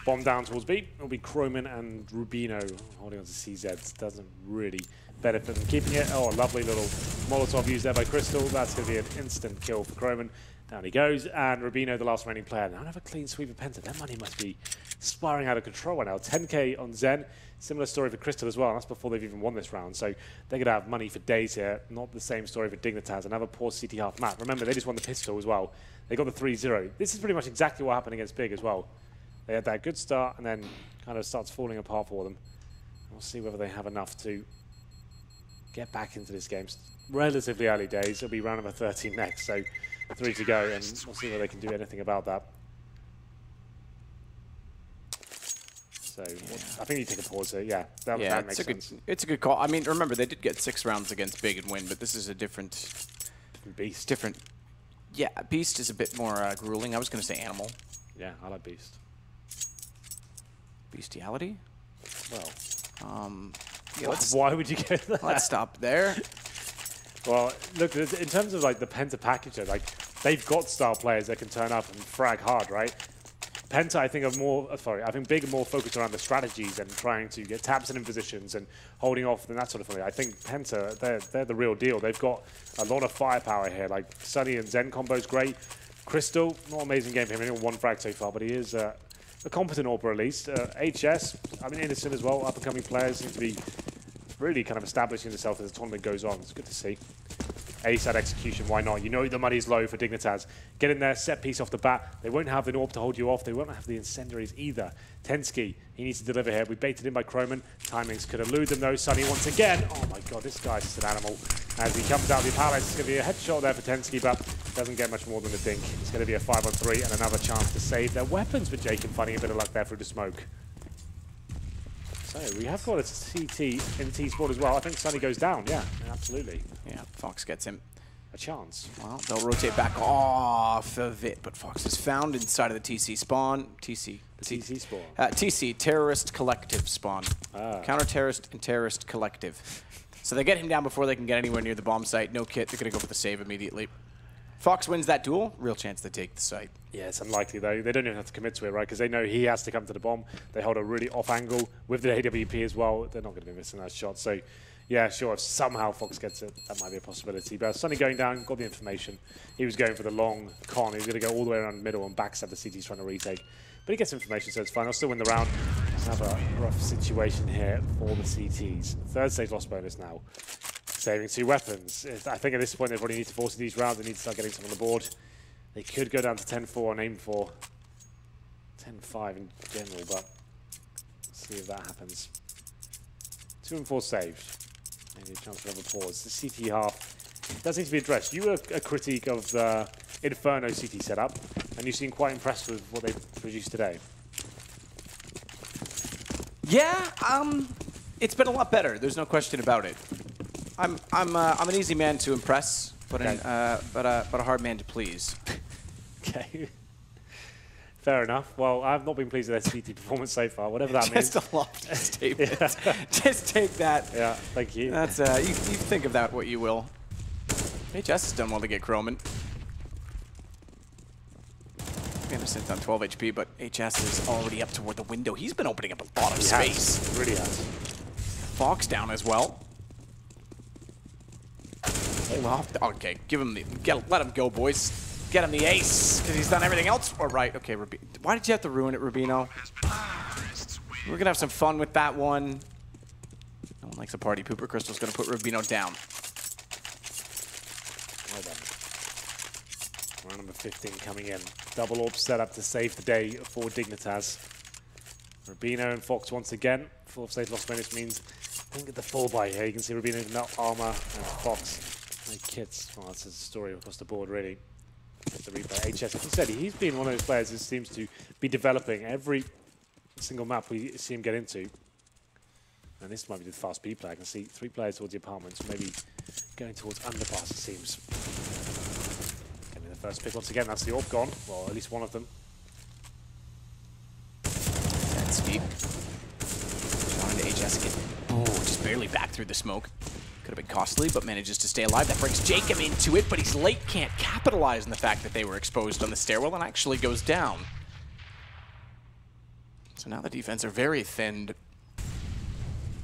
Bomb down towards B. It'll be Croman and Rubino holding on to CZ. Doesn't really benefit from keeping it. Oh, a lovely little Molotov used there by Crystal. That's going to be an instant kill for Croman. Down he goes. And Rubino, the last remaining player. Now another clean sweep of Penta. Their money must be spiraling out of control right now. 10k on Zen. Similar story for Crystal as well. That's before they've even won this round. So they're going to have money for days here. Not the same story for Dignitas. Another poor CT half map. Remember, they just won the pistol as well. They got the 3-0. This is pretty much exactly what happened against Big as well. They had that good start and then kind of starts falling apart for them. We'll see whether they have enough to get back into this game. Relatively early days. It'll be round number 13 next, so 3 to go, and we'll see whether they can do anything about that. So I think you take a pause here. Yeah, that makes sense.
It's a good call. I mean, remember, they did get 6 rounds against Big and win, but this is a different
beast.
Yeah, Beast is a bit more grueling. I was going to say Animal.
Yeah, I like Beast.
Bestiality?
Well,
yeah,
why would you go there?
Let's stop there.
Well, look, in terms of like the Penta package, like they've got star players that can turn up and frag hard, right? Penta, I think, I think Big are more focused around the strategies and trying to get taps in positions and holding off and that sort of thing. I think Penta, they're the real deal. They've got a lot of firepower here. Like Sunny and Zen combo's great. Crystal, not amazing game for him. Only one frag so far, but he is a competent AWPer at least. HS, I mean Innocent as well. Up and coming players seem to be really kind of establishing themselves as the tournament goes on. It's good to see. Ace at execution, why not? You know the money's low for Dignitas. Get in there, set piece off the bat. They won't have an AWP to hold you off. They won't have the incendiaries either. Tensky, he needs to deliver here. We baited in by Croman. Timings could elude them though. Sunny once again. Oh my god, this guy's just an animal. As he comes out of the palace, it's going to be a headshot there for Tensky, but doesn't get much more than a dink. It's going to be a 5-on-3 and another chance to save their weapons with Jacob finding a bit of luck there through the smoke. So we have got a CT in T-Sport as well. I think Sunny goes down. Yeah, absolutely.
Yeah, Fox gets him.
A chance.
Well, they'll rotate back off of it, but Fox is found inside of the TC spawn. TC
spawn.
TC, Terrorist Collective spawn. Counter-terrorist and terrorist collective. So they get him down before they can get anywhere near the bomb site. No kit. They're going to go for the save immediately. Fox wins that duel. Real chance they take the site.
Yeah, it's unlikely though. They don't even have to commit to it, right? Because they know he has to come to the bomb. They hold a really off angle with the AWP as well. They're not going to be missing that shot. So, yeah, sure, if somehow Fox gets it, that might be a possibility. But Sunny going down, got the information. He was going for the long con. He was going to go all the way around the middle and backstab the CT's trying to retake. But he gets information, so it's fine. I'll still win the round. Another rough situation here for the CTs. Third stage loss bonus now. Saving 2 weapons. I think at this point they probably need to force these rounds. They need to start getting some on the board. They could go down to 10-4 and aim for 10-5 in general, but let's see if that happens. 2 and 4 saved. Maybe a chance for another pause. The CT half does need to be addressed. You were a critique of the Inferno CT setup, and you seem quite impressed with what they produced today.
Yeah, it's been a lot better. There's no question about it. I'm an easy man to impress, but
okay.
but a hard man to please.
Okay. Fair enough. Well, I've not been pleased with their CT performance so far, whatever that means.
Just a lofty statement. Just take that.
Yeah, thank you.
That's you think of that what you will. HS has done well to get Croman. Innocent on 12 HP, but HS is already up toward the window. He's been opening up a lot of space.
He really has.
Fox down as well. Hold off. Okay, give him let him go, boys. Get him the ace, because he's done everything else. All right, okay, why did you have to ruin it, Rubino? We're going to have some fun with that one. No one likes a party pooper. Crystal's going to put Rubino down.
Well done. Round number 15 coming in. Double orb set up to save the day for Dignitas. Rubino and Fox once again. 4th stage lost bonus means they don't get the full buy here. You can see Rubino with no armor and Fox. No kits. Well, that's a story across the board, really. With the replay. HS, as you said, he's been one of those players who seems to be developing every single map we see him get into. And this might be the fast speed play. I can see 3 players towards the apartments, maybe going towards underpass, it seems. Getting the first pick once again. That's the orb gone. Well, at least one of them.
Steep. Trying to HS again. Oh, just barely back through the smoke. Could have been costly, but manages to stay alive. That brings Jacob into it, but he's late. Can't capitalize on the fact that they were exposed on the stairwell and actually goes down. So now the defense are very thinned.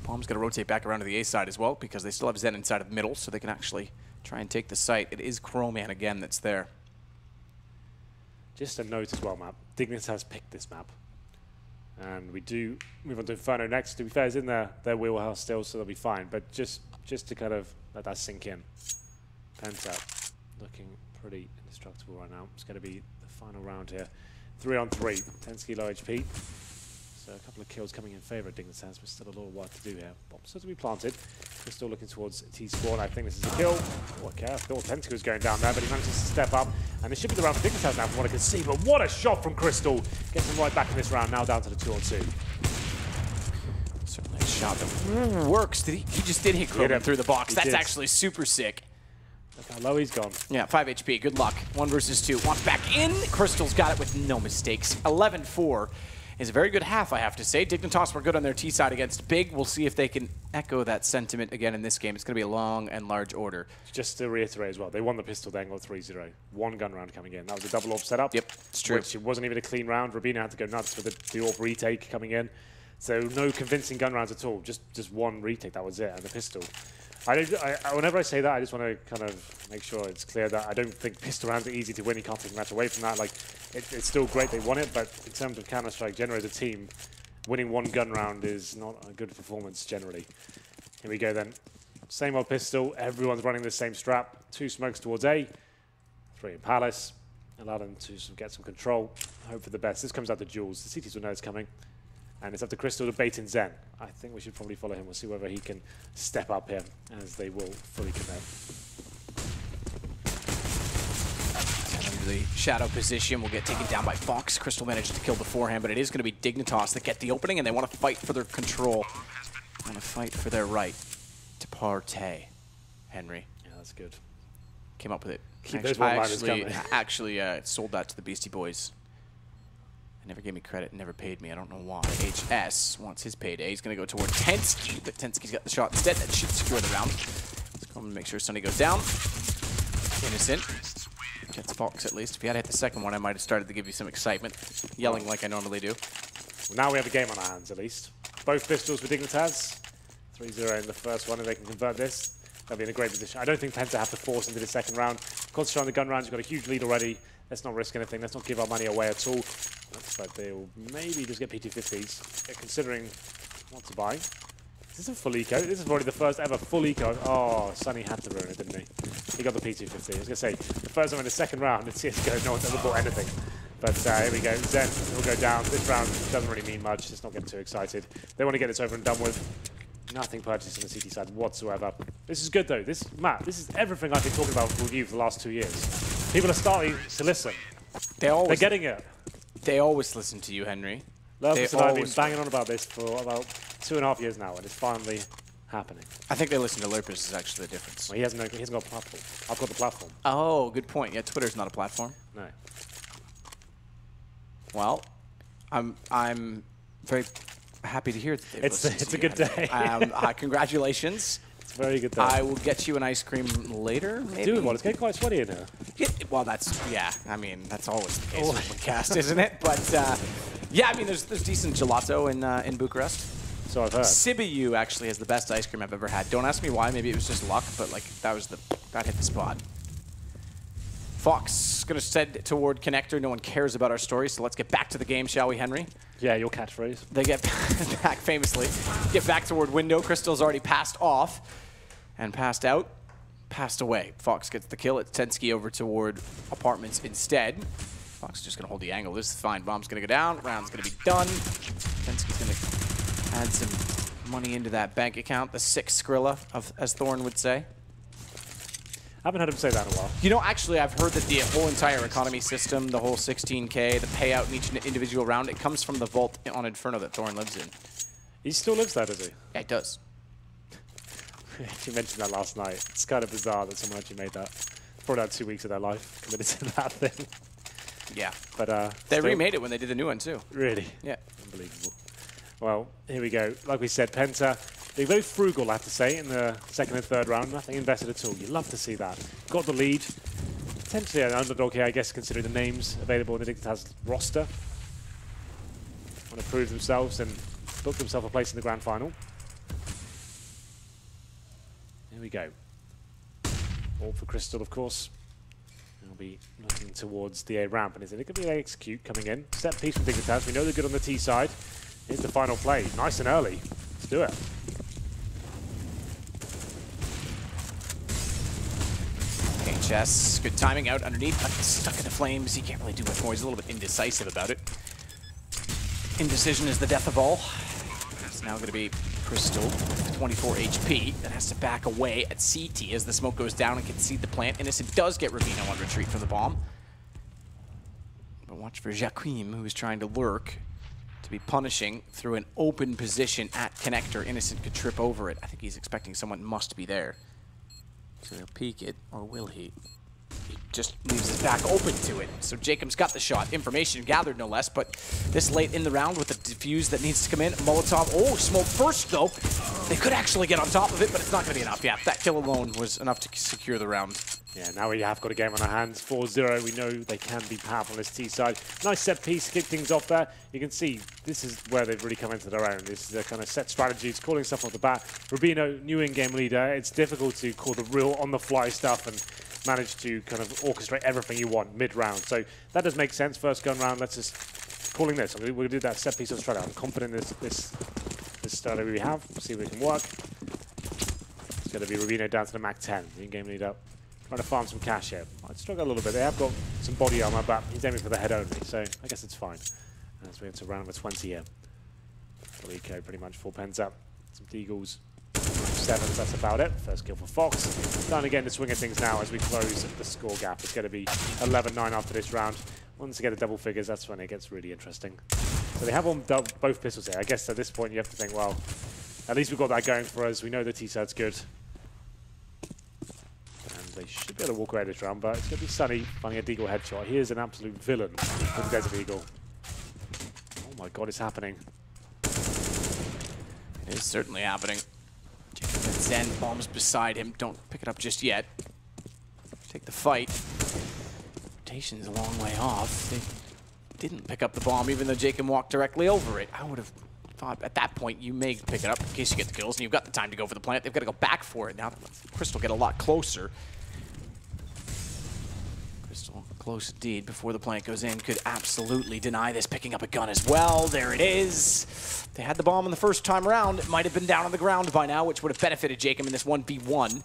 Palm's going to rotate back around to the A side as well because they still have Zen inside of the middle, so they can actually try and take the site. It is Chroman again that's there.
Just a note as well, map. Dignitas has picked this map. And we do move on to Inferno next. To be fair, it's in their wheelhouse still, so they'll be fine. But just to kind of let that sink in. Penta looking pretty indestructible right now. It's going to be the final round here. 3-on-3. Tensky low HP. So a couple of kills coming in favour of Dignitas, but still a lot of work to do here. Bombs still to be planted. Crystal looking towards T-Spawn. I think this is a kill. Oh, okay, I thought Tensky was going down there, but he manages to step up. And this should be the round for Dignitas now from what I can see. But what a shot from Crystal. Gets him right back in this round, now down to the 2-on-2.
Certainly a shot that works. He just did hit Chroman through the box. That's actually super sick.
Look how low he's gone.
Yeah, 5 HP. Good luck. 1 versus 2. Wants back in. Crystal's got it with no mistakes. 11-4 is a very good half, I have to say. Dignitas were good on their T side against Big. We'll see if they can echo that sentiment again in this game. It's going to be a long and large order.
Just to reiterate as well, they won the pistol dangle 3-0. 1 gun round coming in. That was a double orb setup.
Yep, it's true.
Which it wasn't even a clean round. Rubino had to go nuts with the orb retake coming in. So no convincing gun rounds at all. Just 1 retake, that was it, and the pistol. Whenever I say that, I just want to kind of make sure it's clear that I don't think pistol rounds are easy to win. You can't take a match away from that. Like, it's still great they won it, but in terms of Counter-Strike, generally as a team, winning 1 gun round is not a good performance generally. Here we go then. Same old pistol. Everyone's running the same strap. 2 smokes towards A, 3 in Palace. Allow them to sort of get some control. Hope for the best. This comes out to Jules. The CTs will know it's coming. And it's up to Crystal to bait in Zen. I think we should probably follow him. We'll see whether he can step up here, as they will fully commit.
Under the shadow position, will get taken down by Fox. Crystal managed to kill beforehand, but it is going to be Dignitas that get the opening, and they want to fight for their control. Want to fight for their right to partay. Henry.
Yeah, that's good.
Came up with it.
Keep those one-liners coming.
Actually sold that to the Beastie Boys. Never gave me credit, never paid me. I don't know why. HS wants his payday. He's going to go toward Tensky, but Tensky's got the shot instead. That should secure the round. Let's come and make sure Sonny goes down. Innocent. Gets Fox at least. If he had hit the second one, I might have started to give you some excitement. Yelling like I normally do.
Well, now we have a game on our hands, at least. Both pistols for Dignitas. 3-0 in the first one, and they can convert this. They'll be in a great position. I don't think Penta have to force into the second round. Concentrate on the gun rounds. You've got a huge lead already. Let's not risk anything. Let's not give our money away at all. Looks like they'll maybe just get PT50s, considering what to buy. Is this a full eco? This is probably the first ever full eco. Oh, Sonny had to ruin it, didn't he? He got the PT50. I was going to say, the first time in the second round in CSGO, no one's ever bought anything. But here we go. Zen will go down. This round doesn't really mean much. Let's not get too excited. They want to get this over and done with. Nothing purchased on the CT side whatsoever. This is good, though. This map, this is everything I've been talking about with you for the last 2 years. People are starting to listen. They're getting it.
They always listen to you, Henry.
Lopez and I have been banging on about this for about 2.5 years now, and it's finally happening.
I think they listen to Lurpers is actually the difference.
Well, he hasn't got a platform. I've got the platform.
Oh, good point. Yeah, Twitter's not a platform.
No.
Well, I'm very happy to hear that they've
It's a good day.
Congratulations.
It's a very good day.
I will get you an ice cream later, maybe?
Dude, well, it's getting quite sweaty in here.
Well, I mean, that's always the case with the cast, isn't it? But, yeah, I mean, there's decent gelato in Bucharest.
So I've heard.
Sibiu actually has the best ice cream I've ever had. Don't ask me why. Maybe it was just luck, but, like, that hit the spot. Fox going to head toward Connector. No one cares about our story, so let's get back to the game, shall we, Henry?
Yeah, your catchphrase.
They get back famously. Get back toward window. Crystal's already passed off and passed out. Passed away. Fox gets the kill. It's Tensky over toward apartments instead. Fox is just going to hold the angle. This is fine. Bomb's going to go down. Round's going to be done. Tensky's going to add some money into that bank account. The 6 Skrilla, as Thorn would say.
I haven't heard him say that in a while.
You know, actually, I've heard that the whole entire economy system, the whole 16K, the payout in each individual round, it comes from the vault on Inferno that Thorn lives in.
He still lives there, does he?
Yeah, it does.
You mentioned that last night. It's kind of bizarre that someone actually made that. Probably had 2 weeks of their life committed to that thing.
Yeah.
But
they
still,
remade it when they did the new one, too.
Really?
Yeah.
Unbelievable. Well, here we go. Like we said, Penta, they're very frugal, I have to say, in the second and third round. Nothing invested at all. You love to see that. Got the lead. Potentially an underdog here, I guess, considering the names available in the Dignitas roster. Want to prove themselves and book themselves a place in the grand final. Here we go. All for Crystal, of course. They'll be looking towards the A ramp, and is it going to be an execute coming in? Set piece from Dignitas. We know they're good on the T side. Here's the final play. Nice and early. Let's do it.
HS, good timing out underneath. Stuck in the flames. He can't really do much more. He's a little bit indecisive about it. Indecision is the death of all. It's now going to be Crystal, 24 HP, that has to back away at CT as the smoke goes down and concede the plant. Innocent does get Ravino on retreat from the bomb. But watch for Jaquim, who is trying to lurk, to be punishing through an open position at connector. Innocent could trip over it. I think he's expecting someone must be there. So he'll peek it, or will he? He just leaves his back open to it. So Jacob's got the shot. Information gathered, no less. But this late in the round with the defuse that needs to come in. Molotov. Oh, smoke first, though. They could actually get on top of it, but it's not going to be enough. Yeah, that kill alone was enough to secure the round.
Yeah, now we have got a game on our hands. 4-0. We know they can be powerful on this T side. Nice set piece, kick things off there. You can see this is where they've really come into their own. This is their kind of set strategies, calling stuff off the bat. Rubino, new in-game leader. It's difficult to call the real on-the-fly stuff and manage to kind of orchestrate everything you want mid-round. So that does make sense. First gun round, let's just calling this. We'll do that set piece of strategy. I'm confident in this strategy we have. See if it can work. It's going to be Rubino down to the Mac 10. The in-game leader. Trying to farm some cash here. I'd struggle a little bit. They have got some body armor, but he's aiming for the head only, so I guess it's fine. As we enter round number 20 here. Full eco pretty much, full Penta. Some Deagles. 7s, that's about it. First kill for Fox. Starting again to swing at things now as we close the score gap. It's going to be 11-9 after this round. Once you get the double figures, that's when it gets really interesting. So they have on both pistols here. I guess at this point you have to think, well, at least we've got that going for us. We know the T-side's good. They should be able to walk away this round, but it's going to be Sunny finding a Deagle headshot. He is an absolute villain for the Desert Eagle. Oh my god, it's happening.
It is certainly happening. Jacob and Zen bombs beside him. Don't pick it up just yet. Take the fight. Rotation's a long way off. They didn't pick up the bomb, even though Jacob walked directly over it. I would have thought at that point you may pick it up in case you get the kills, and you've got the time to go for the plant. They've got to go back for it. Now Crystal get a lot closer. Crystal, close indeed before the plant goes in, could absolutely deny this, picking up a gun as well. There it is. They had the bomb in the first time around. It might have been down on the ground by now, which would have benefited Jacob in this 1v1.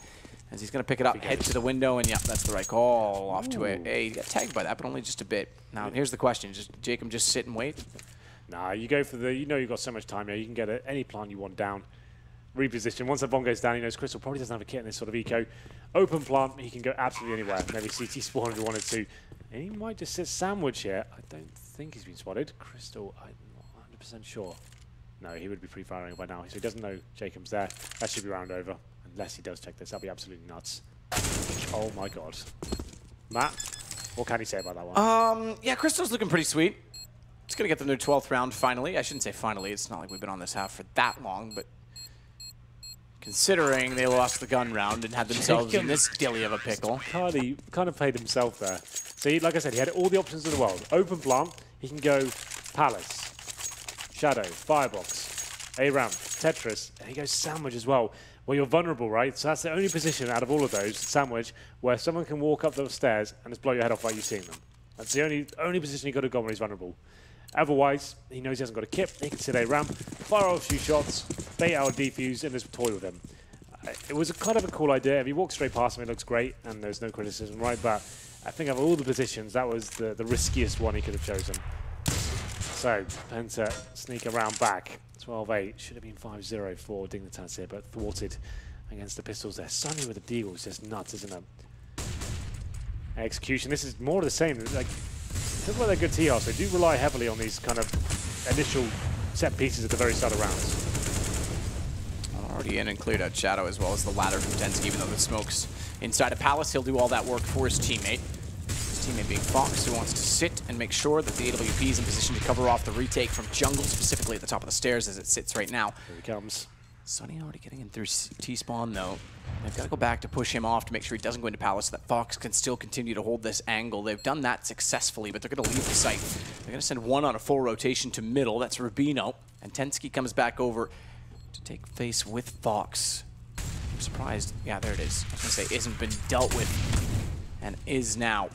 As he's going to pick it up, head to the window, and yeah, that's the right call. Off to it. Hey, he got tagged by that, but only just a bit. Now, here's the question. Jacob just sit and wait?
Nah, you go for the, you know you've got so much time here. You can get any plant you want down. Reposition. Once that bomb goes down, he knows Crystal probably doesn't have a kit in this sort of eco. Open plant, he can go absolutely anywhere. Maybe CT spawn if he wanted to. And he might just sit sandwich here. I don't think he's been spotted. Crystal, I'm not 100% sure. No, he would be pre-firing by now. So he doesn't know Jacob's there. That should be round over. Unless he does check this. That'd be absolutely nuts. Oh my god. Matt, what can you say about that one?
Yeah, Crystal's looking pretty sweet. It's going to get them their 12th round finally. I shouldn't say finally. It's not like we've been on this half for that long, but considering they lost the gun round and had themselves in this dilly of a pickle.
Cardi kind of played himself there. So, like I said, he had all the options in the world. Open plant, he can go Palace, Shadow, Firebox, A-Ramp, Tetris, and he goes Sandwich as well. Well, you're vulnerable, right? So that's the only position out of all of those, Sandwich, where someone can walk up those stairs and just blow your head off while you're seeing them. That's the only position you've got to go when he's vulnerable. Otherwise, he knows he hasn't got a kip. He can sit a ramp, fire off a few shots, bait out a defuse, and just toy with him. It was a kind of a cool idea. If you walk straight past him, it looks great, and there's no criticism, right? But I think of all the positions, that was the riskiest one he could have chosen. So, Penta sneak around back. 12-8. Should have been 5-0 for Dignitas here, but thwarted against the pistols there. Sunny with the deagle is just nuts, isn't it? Execution. This is more of the same. Like, look like they're good T-house. They do rely heavily on these kind of initial set pieces at the very start of rounds.
Already in and cleared out Shadow as well as the ladder from Tensky, even though the smoke's inside a Palace. He'll do all that work for his teammate. His teammate being Fox, who wants to sit and make sure that the AWP is in position to cover off the retake from jungle, specifically at the top of the stairs as it sits right now.
Here he comes.
Sunny already getting in through T-spawn, though. They've got to go back to push him off to make sure he doesn't go into Palace so that Fox can still continue to hold this angle. They've done that successfully, but they're going to leave the site. They're going to send one on a full rotation to middle. That's Rubino. And Tensky comes back over to take face with Fox. I'm surprised. Yeah, there it is. I was going to say, isn't been dealt with and is now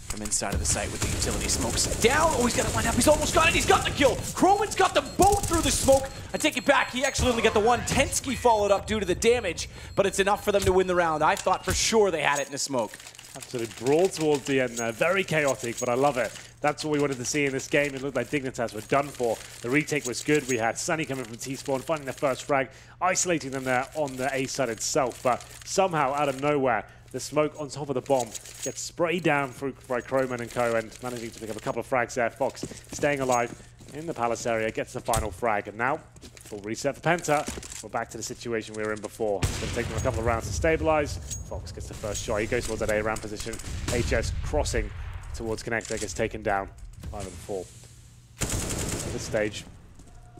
from inside of the site with the utility. Smokes down. Oh, he's got it lined up. He's almost got it. He's got the kill. Croman's got them both through the smoke. I take it back. He actually only got the one. Tensky followed up due to the damage, but it's enough for them to win the round. I thought for sure they had it in the smoke.
Absolutely brawl towards the end there. Very chaotic, but I love it. That's what we wanted to see in this game. It looked like Dignitas were done for. The retake was good. We had Sunny coming from T-spawn, finding their first frag, isolating them there on the A side itself. But somehow, out of nowhere, the smoke on top of the bomb gets sprayed down by Croman and co, and managing to pick up a couple of frags there. Fox staying alive in the Palace area, gets the final frag. And now, full reset for Penta. We're back to the situation we were in before. It's going to take them a couple of rounds to stabilize. Fox gets the first shot. He goes towards that A-ramp position. HS crossing towards Connector, gets taken down. 5 and 4. At this stage,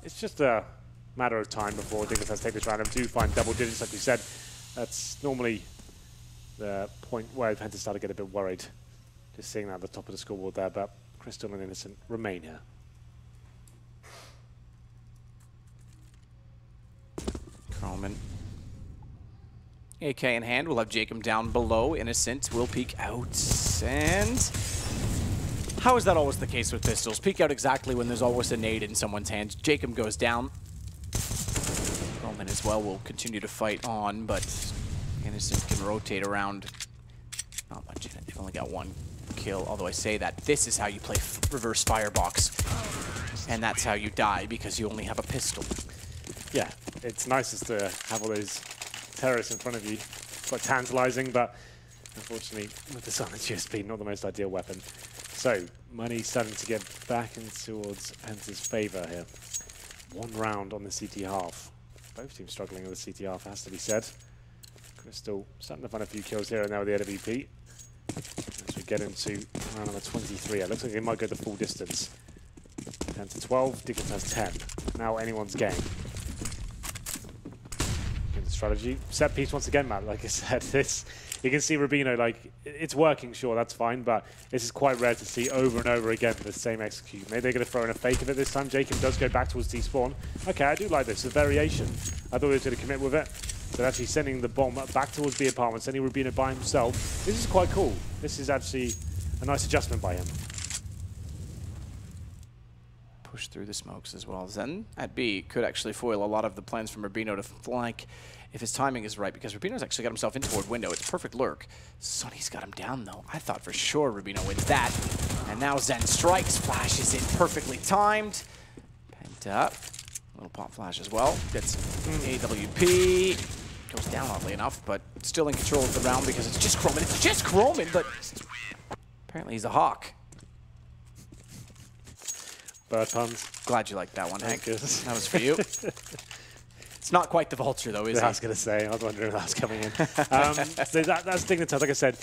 it's just a matter of time before Dignitas take this round and do find double digits, like we said. That's normally the point where Penta started to get a bit worried. Just seeing that at the top of the scoreboard there, but Crystal and Innocent remain here.
Croman. AK in hand. We'll have Jacob down below. Innocent will peek out. And how is that always the case with pistols? Peek out exactly when there's always a nade in someone's hands. Jacob goes down. Croman as well will continue to fight on, but Innocent can rotate around. Not much in it. They've only got one kill, although I say that this is how you play reverse firebox. And that's how you die, because you only have a pistol.
Yeah, it's nicest to have all those terrorists in front of you. Quite tantalizing, but unfortunately, with the silent USP, not the most ideal weapon. So, money starting to get back in towards Penta's favor here. One round on the CT half. Both teams struggling with the CT half, has to be said. Crystal starting to find a few kills here and there with the AWP. As we get into round number 23, it looks like they might go the full distance. Penta 12, Dignitas 10. Now anyone's game. Strategy. Set piece once again, Matt. Like I said, this you can see Rubino, like, it's working, sure, that's fine, but this is quite rare to see over and over again the same execution. Maybe they're going to throw in a fake of it this time. Jacob does go back towards T-spawn. Okay, I do like this. A variation. I thought he was going to commit with it. But actually sending the bomb back towards the apartment, sending Rubino by himself. This is quite cool. This is actually a nice adjustment by him.
Push through the smokes as well. Zen at B could actually foil a lot of the plans from Rubino to flank if his timing is right, because Rubino's actually got himself in toward window. It's a perfect lurk. Sonny's got him down, though. I thought for sure Rubino wins that. And now Zen strikes. Flash is in perfectly timed. Penta. Little pop flash as well. Gets AWP. Goes down, oddly enough, but still in control of the round because it's just Croman. It's just Croman, but apparently he's a hawk.
Bird puns.
Glad you liked that one, Hank.
That
was for you. It's not quite the vulture, though, is it?
I was going to say. I was wondering if that was coming in. So that's Dignitas. Like I said,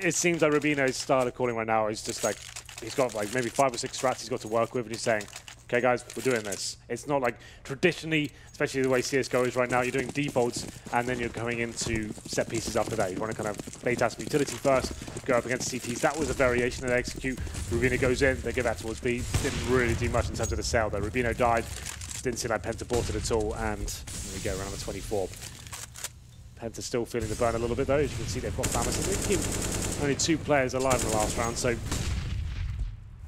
it seems like Rubino's style of calling right now is just like, he's got like maybe 5 or 6 strats he's got to work with, and he's saying, okay, guys, we're doing this. It's not like traditionally, especially the way CSGO is right now, you're doing defaults, and then you're going into set pieces after that. You want to kind of bait out some utility first, go up against CTs. That was a variation that they execute. Rubino goes in, they give that towards B. Didn't really do much in terms of the sale, though. Rubino died. Didn't seem like Penta bought it at all, and there we go, round number 24. Penta's still feeling the burn a little bit, though. As you can see, they've got Famous. They've kept only 2 players alive in the last round, so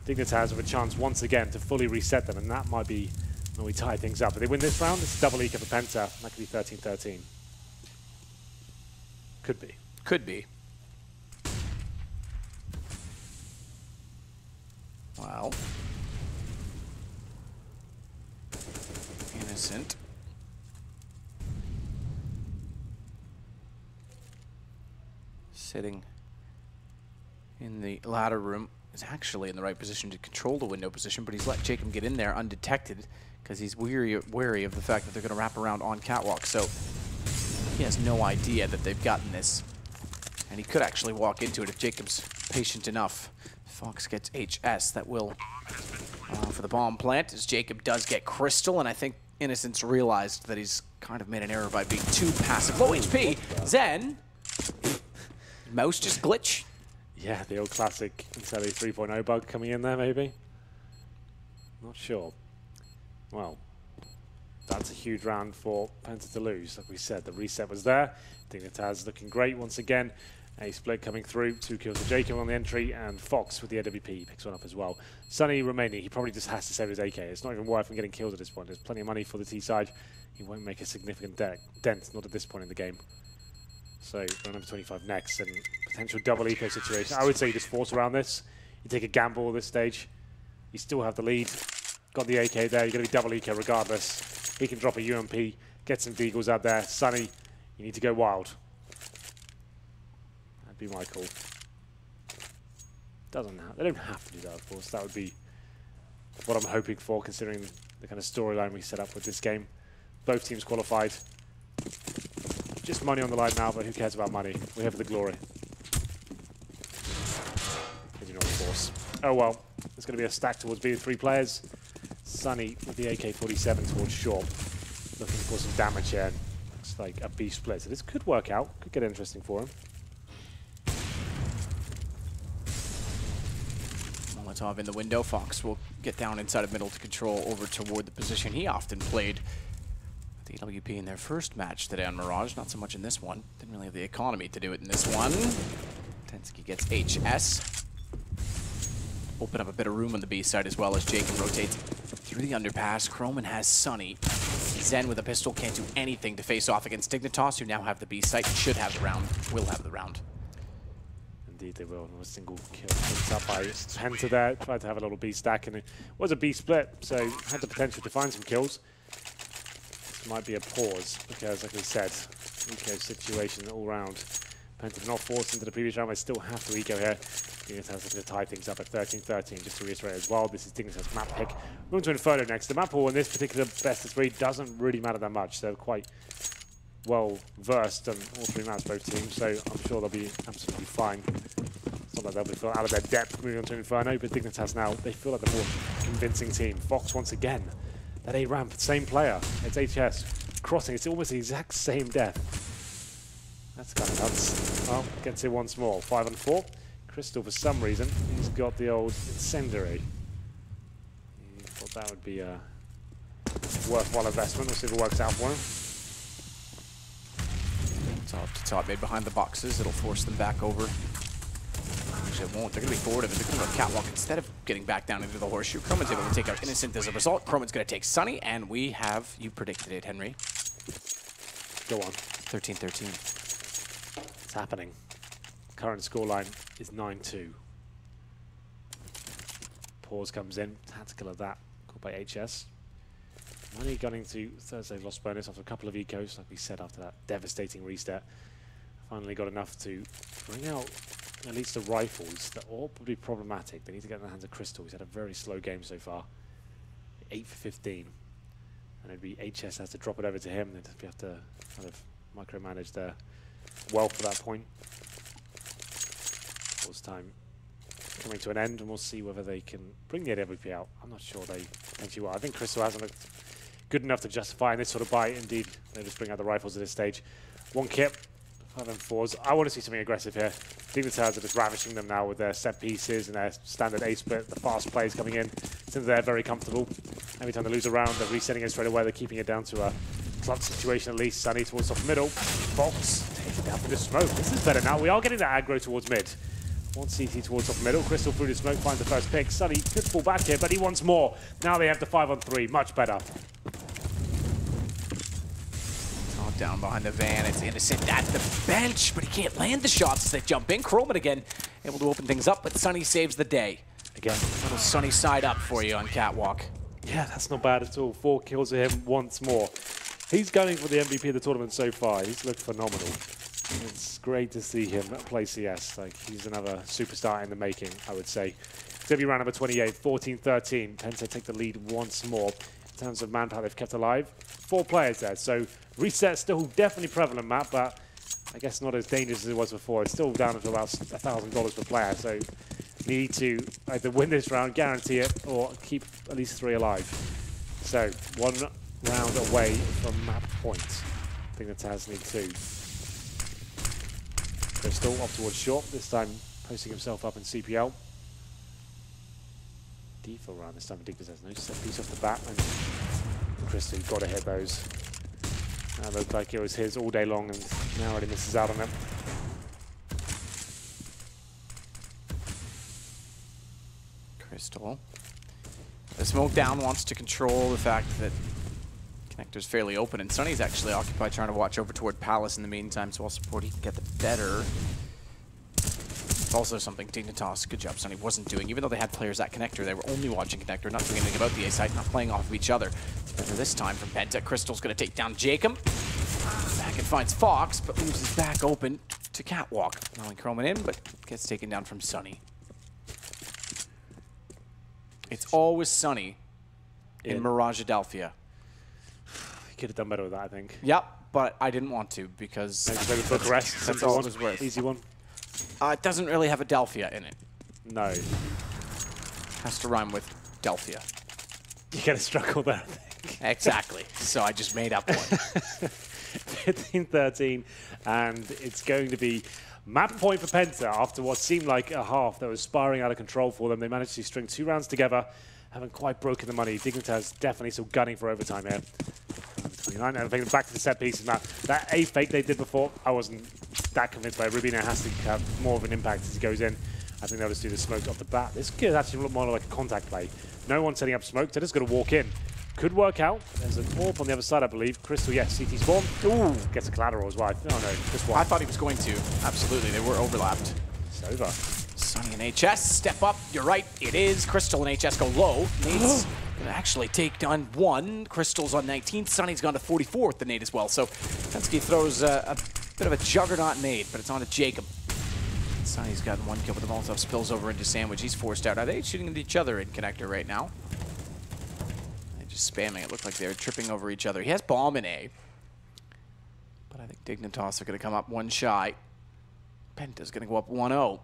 Dignitas have a chance once again to fully reset them, and that might be when we tie things up. If they win this round, it's double eco for Penta. That could be 13-13. Could be.
Could be. Wow. Innocent. Sitting in the ladder room is actually in the right position to control the window position, but he's let Jacob get in there undetected because he's wary of the fact that they're going to wrap around on catwalk. So he has no idea that they've gotten this. And he could actually walk into it if Jacob's patient enough. Fox gets HS. That will for the bomb plant, as Jacob does get Crystal, and I think Innocence realized that he's kind of made an error by being too passive. Low HP. Zen. Mouse just glitch.
Yeah, the old classic Intelli 3.0 bug coming in there, maybe. Not sure. Well, that's a huge round for Penta to lose. Like we said, the reset was there. Dignitas looking great once again. A split coming through. 2 kills for Jacob on the entry, and Fox with the AWP picks one up as well. Sunny remaining. He probably just has to save his AK. It's not even worth him getting kills at this point. There's plenty of money for the T side. He won't make a significant dent, not at this point in the game. So we're number 25 next, and potential double eco situation. I would say you just force around this. You take a gamble at this stage. You still have the lead. Got the AK there. You're going to be double eco regardless. He can drop a UMP, get some deagles out there. Sunny, you need to go wild. That'd be my call. They don't have to do that, of course. That would be what I'm hoping for, considering the kind of storyline we set up with this game. Both teams qualified. Just money on the line now, but who cares about money? We're here for the glory. Of course. Oh well, there's going to be a stack towards B with 3 players. Sunny with the AK-47 towards short. Looking for some damage here. Looks like a B split. So this could work out. Could get interesting for him.
Molotov in the window. Fox will get down inside of middle to control over toward the position he often played. The AWP in their first match today on Mirage, not so much in this one. Didn't really have the economy to do it in this one. Tensky gets HS. Open up a bit of room on the B side as well as Jacob rotates through the underpass. Croman has Sunny. Zen with a pistol can't do anything to face off against Dignitas, who now have the B site. Should have the round. Will have the round.
Indeed they will. A single kill picked up by Penta there. Tried to have a little B stack, and it was a B split, so had the potential to find some kills. Might be a pause because, like we said, eco situation all round. Penta not forced into the previous round, they still have to eco here. Dignitas to tie things up at 13-13. Just to reiterate as well, this is Dignitas' map pick. We're going to Inferno next. The map pool in this particular best of 3 doesn't really matter that much. They're quite well versed on all 3 maps, both teams, so I'm sure they'll be absolutely fine. It's not like they'll be feeling out of their depth moving on to Inferno, but Dignitas now, they feel like the more convincing team. Fox once again. That A ramp, same player. It's HS crossing. It's almost the exact same death. That's kind of nuts. Well, gets it once more. 5 on 4. Crystal, for some reason, he's got the old incendiary. He thought that would be a worthwhile investment. We'll see if it works out for him.
Top to top, made behind the boxes. It'll force them back over. Actually, it won't. They're going to be forward of it. They're going to catwalk instead of getting back down into the horseshoe. Croman's able to take out Innocent as a result. Croman's going to take Sunny, and we have, you predicted it, Henry.
Go on.
13-13.
It's happening. Current scoreline is 9-2. Pause comes in. Tactical of that. Called by HS. Money gunning to Thursday lost bonus after a couple of ecos, like we said, after that devastating reset. Finally got enough to bring out at least the rifles that are probably problematic. They need to get in the hands of Crystal. He's had a very slow game so far. 8 for 15. And it'd be HS has to drop it over to him. They'd have to kind of micromanage their wealth at that point. Pause time coming to an end, and we'll see whether they can bring the AWP out. I'm not sure they potentially will. I think Crystal hasn't looked good enough to justify in this sort of bite. Indeed, they just bring out the rifles at this stage. 1 kip. 5 and 4s. I want to see something aggressive here. Dignitas are just ravishing them now with their set pieces and their standard A split. The fast plays coming in. Since they're very comfortable. Every time they lose a round, they're resetting it straight away. They're keeping it down to a clutch situation at least. Sunny towards top middle. Fox taking down through the smoke. This is better now. We are getting that aggro towards mid. One CT towards top middle. Crystal through the smoke, finds the first pick. Sunny could fall back here, but he wants more. Now they have the 5-on-3. Much better.
Down behind the van, it's Innocent at the bench, but he can't land the shots as they jump in. Croman again able to open things up, but Sunny saves the day.
Again,
Little Sunny side up for you on Catwalk.
yeah, that's not bad at all. 4 kills to him once more. He's going for the MVP of the tournament so far. He's looked phenomenal. It's great to see him play CS. Like, he's another superstar in the making, I would say. W round number 28, 14-13. Penta take the lead once more. In terms of manpower they've kept alive, 4 players there. So reset still definitely prevalent map, but I guess not as dangerous as it was before. It's still down to about $1,000 per player. So need to either win this round, guarantee it, or keep at least 3 alive. So 1 round away from map point. I think the Taz need 2. Crystal up towards short, this time posting himself up in CPL. Default round this time. Dignitas has no set piece off the bat, and Crystal got to hit those. That looked like it was his all day long, and now already misses out on them.
Crystal. The smoke down wants to control the fact that connector's fairly open, and Sunny's actually occupied trying to watch over toward Palace in the meantime, so while support he can get the better. Also something Dignitas, good job Sunny, wasn't doing. Even though they had players at connector, they were only watching connector, not doing anything about the A site, not playing off of each other. Better this time from Penta. Crystal's going to take down Jacob. Back and finds Fox, but leaves his back open to Catwalk. Allowing Croman in, but gets taken down from Sunny. It's always Sunny in Mirage Adelphia.
He could have done better with that, I think.
Yep, but I didn't want to because
Maybe book rest.
that's all it was worth.
Easy one.
It doesn't really have Adelphia in it.
No.
Has to rhyme with Delphia.
You get a struggle there, I think.
Exactly. So I just made up one.
15-13, and it's going to be map point for Penta after what seemed like a half that was spiraling out of control for them. They managed to string 2 rounds together, haven't quite broken the money. Dignitas definitely still gunning for overtime here. 29, and thinking back to the set pieces now. That A fake they did before, I wasn't that convinced by. Rubino has to have more of an impact as he goes in. I think they'll just do the smoke off the bat. This could actually look more like a contact play. No one setting up smoke, they're just going to walk in. Could work out. There's an AWP on the other side, I believe. Crystal, yes, CT spawn. Ooh, gets a collateral as well. Oh no, just one.
I thought he was going to. Absolutely, they were overlapped.
It's over.
Sunny and HS, step up. You're right, it is. Crystal and HS go low. Nate's gonna actually take down 1. Crystal's on 19. Sunny's gone to 44 with the nade as well. So Pensky throws a bit of a juggernaut nade, but it's on to Jacob. Sunny's gotten 1 kill, but the Molotov spills over into Sandwich. He's forced out. Are they shooting at each other in connector right now? They're just spamming. It looked like they were tripping over each other. He has bomb in A. But I think Dignitas are going to come up 1 shy. Penta's going to go up 1-0.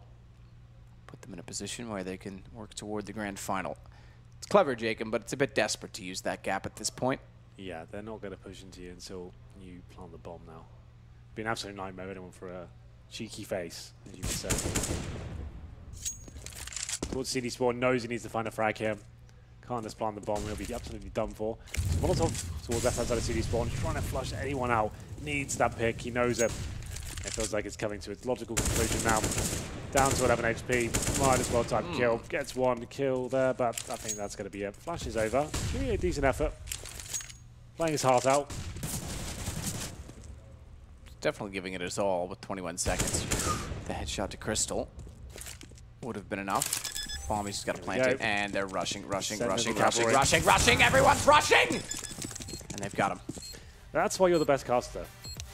Put them in a position where they can work toward the grand final. It's clever, Jacob, but it's a bit desperate to use that gap at this point.
Yeah, they're not going to push into you until you plant the bomb now. Be an absolute nightmare for anyone for a cheeky face, as you would say. Towards CD Spawn, knows he needs to find a frag here. Can't just plant the bomb, he'll be absolutely done for. So Molotov towards left hand side of CD Spawn, trying to flush anyone out. Needs that pick, he knows it. It feels like it's coming to its logical conclusion now. Down to 11 HP, might as well type kill. Gets 1 kill there, but I think that's going to be it. Flash is over. Really a decent effort. Playing his heart out.
Definitely giving it his all with 21 seconds. The headshot to Crystal would have been enough. Bomby's just got to plant it, and they're rushing. Everyone's rushing! And they've got him.
That's why you're the best caster.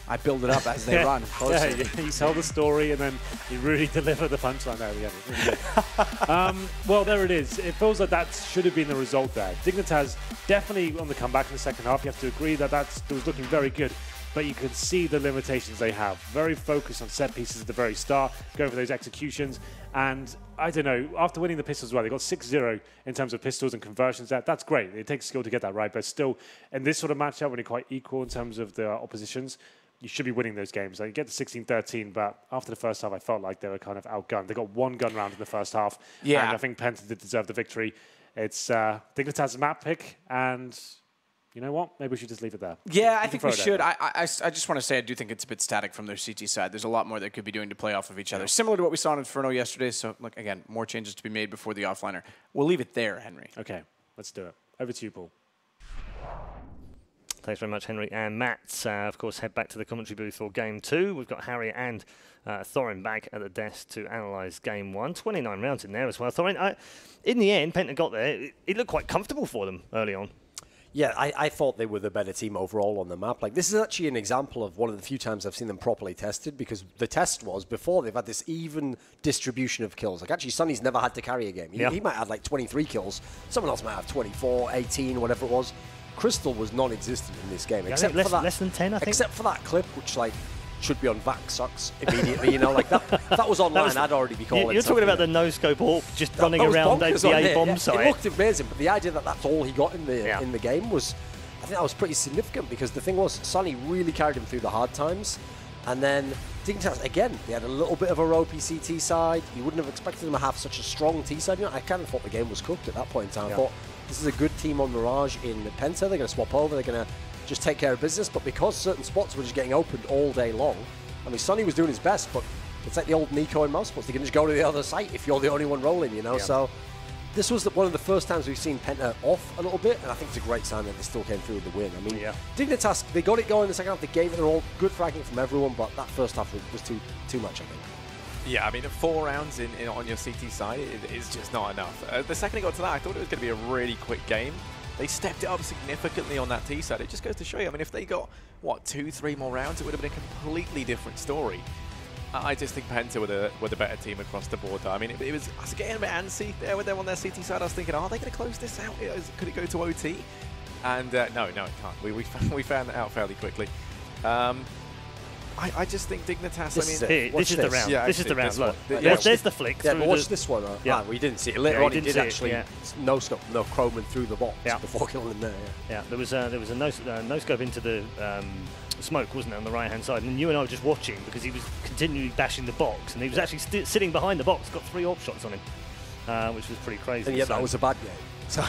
I build it up as they run.
Yeah, you tell the story and then you really deliver the punchline there at the end. It's really good. Well, there it is. It feels like that should have been the result there. Dignitas definitely on the comeback in the second half. You have to agree that that was looking very good, but you can see the limitations they have. Very focused on set pieces at the very start, going for those executions. And I don't know, after winning the pistols as well, they got 6-0 in terms of pistols and conversions. That's great. It takes skill to get that right, but still, in this sort of matchup, when you're quite equal in terms of the oppositions, you should be winning those games. Like, you get to 16-13, but after the first half, I felt like they were kind of outgunned. They got 1 gun round in the first half, and I think Penta did deserve the victory. It's Dignitas' map pick, and you know what? Maybe we should just leave it there.
Yeah, I think we
throw it
should.
over.
I just want to say I do think it's a bit static from their CT side. There's a lot more they could be doing to play off of each other, similar to what we saw in Inferno yesterday. So, look, again, more changes to be made before the offliner. We'll leave it there, Henry.
Okay, let's do it. Over to you, Paul.
Thanks very much, Henry. And Matt, of course, head back to the commentary booth for Game 2. We've got Harry and Thorin back at the desk to analyse Game 1. 29 rounds in there as well. Thorin, in the end, Penta got there. It looked quite comfortable for them early on.
Yeah, I thought they were the better team overall on the map. Like, this is actually an example of one of the few times I've seen them properly tested, because the test was before they've had this even distribution of kills. Like, actually, Sonny's never had to carry a game. He might have like 23 kills. Someone else might have 24, 18, whatever it was. Crystal was non-existent in this game, except for that,
less than 10, I think.
Except for that clip, which like should be on Vac Sucks immediately. You know, like that was online. I'd already be calling.
You're talking about the no-scope AWP just running around the A bomb site.
It looked amazing, but the idea that that's all he got in the game was, I think that was pretty significant, because the thing was, Sonny really carried him through the hard times, and then Dignitas, again, they had a little bit of a ropey CT side. You wouldn't have expected them to have such a strong T side. You know, I kind of thought the game was cooked at that point in time. I thought, this is a good team on Mirage in Penta. They're going to swap over. They're going to just take care of business. But because certain spots were just getting opened all day long, I mean, Sonny was doing his best, but it's like the old Nico and mouse spots. They can just go to the other site if you're the only one rolling, you know? Yeah. So this was one of the first times we've seen Penta off a little bit, and I think it's a great sign that they still came through with the win. I mean, Dignitas, they got it going in the second half. They gave it all good fragging from everyone, but that first half was too much, I think.
Yeah, I mean, 4 rounds on your CT side is just not enough. The second it got to that, I thought it was going to be a really quick game. They stepped it up significantly on that T side. It just goes to show you, I mean, if they got, what, 2-3 more rounds, it would have been a completely different story. I just think Penta were the better team across the board, though. I mean, I was getting a bit antsy there with them on their CT side. I was thinking, are they going to close this out? Could it go to OT? And no, it can't. We found that out fairly quickly. I just think Dignitas.
This is the round.
Yeah, this is the round. Look, there's the flick.
Yeah, but watch this one. We didn't see it. Later on, he did actually no scope, no Croman through the box before killing him there.
Yeah, there was a no scope into the smoke, wasn't it, on the right hand side? And you and I were just watching because he was continually bashing the box, and he was actually sitting behind the box, got 3 AWP shots on him, which was pretty crazy.
And that was a bad game. So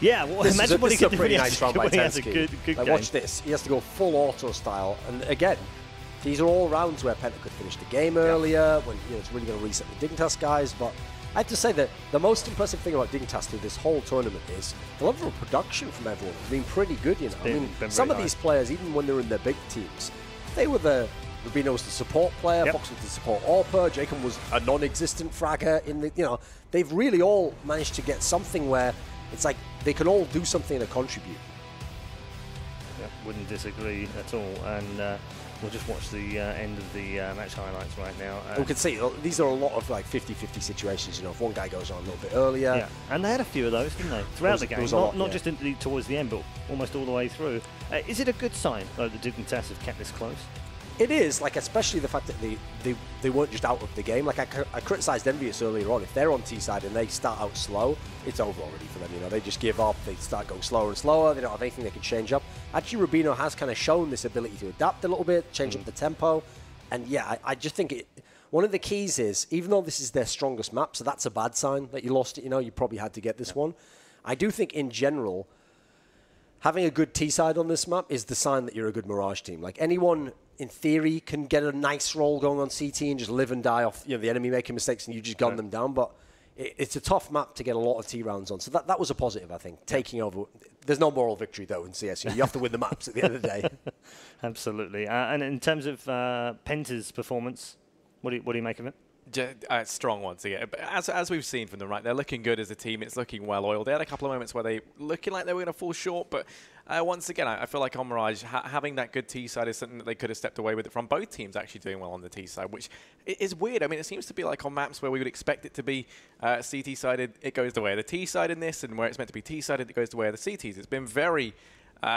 yeah, well, imagine what he could do when he has a good game.
Watch this. He has to go full auto style, and again, these are all rounds where Penta could finish the game earlier, when it's really going to reset the Dignitas guys. But I have to say that the most impressive thing about Dignitas through this whole tournament is the level of production from everyone has been pretty good, you know. I mean, some of these players, even when they're in their big teams, they were Rubino was the support player, Fox was the support AWPer, Jacob was a non-existent fragger in the, you know, they've really all managed to get something where it's like they can all do something to contribute.
Yeah, wouldn't disagree at all. And we'll just watch the end of the match highlights right now.
We can see these are a lot of like 50-50 situations. You know, if one guy goes on a little bit earlier.
Yeah, and they had a few of those, didn't they? Throughout the game, not just towards the end, but almost all the way through. Is it a good sign that the Dignitas have kept this close?
It is, like, especially the fact that they weren't just out of the game. Like, I criticised Envious earlier on. If they're on T side and they start out slow, it's over already for them. You know, they just give up. They start going slower and slower. They don't have anything they can change up. Actually, Rubino has kind of shown this ability to adapt a little bit, change up the tempo, and yeah, I just think one of the keys is, even though this is their strongest map, so that's a bad sign that you lost it. You know, you probably had to get this one. I do think in general, having a good T side on this map is the sign that you're a good Mirage team. Like, anyone, in theory, can get a nice roll going on CT and just live and die off, you know, the enemy making mistakes and you just gun them down. But it's a tough map to get a lot of T rounds on. So that was a positive, I think, taking over. There's no moral victory, though, in CS. You have to win the maps at the end of the day.
Absolutely. And in terms of Penta's performance, what do you make of it?
Strong once again. But as we've seen from them, right, they're looking good as a team. It's looking well oiled. They had a couple of moments where they looking like they were going to fall short, but once again, I feel like on Mirage, having that good T side is something that they could have stepped away with it from. Both teams actually doing well on the T side, which is weird. I mean, it seems to be like on maps where we would expect it to be CT sided, it goes the way of the T side in this, and where it's meant to be T sided, it goes the way of the CTs. It's been very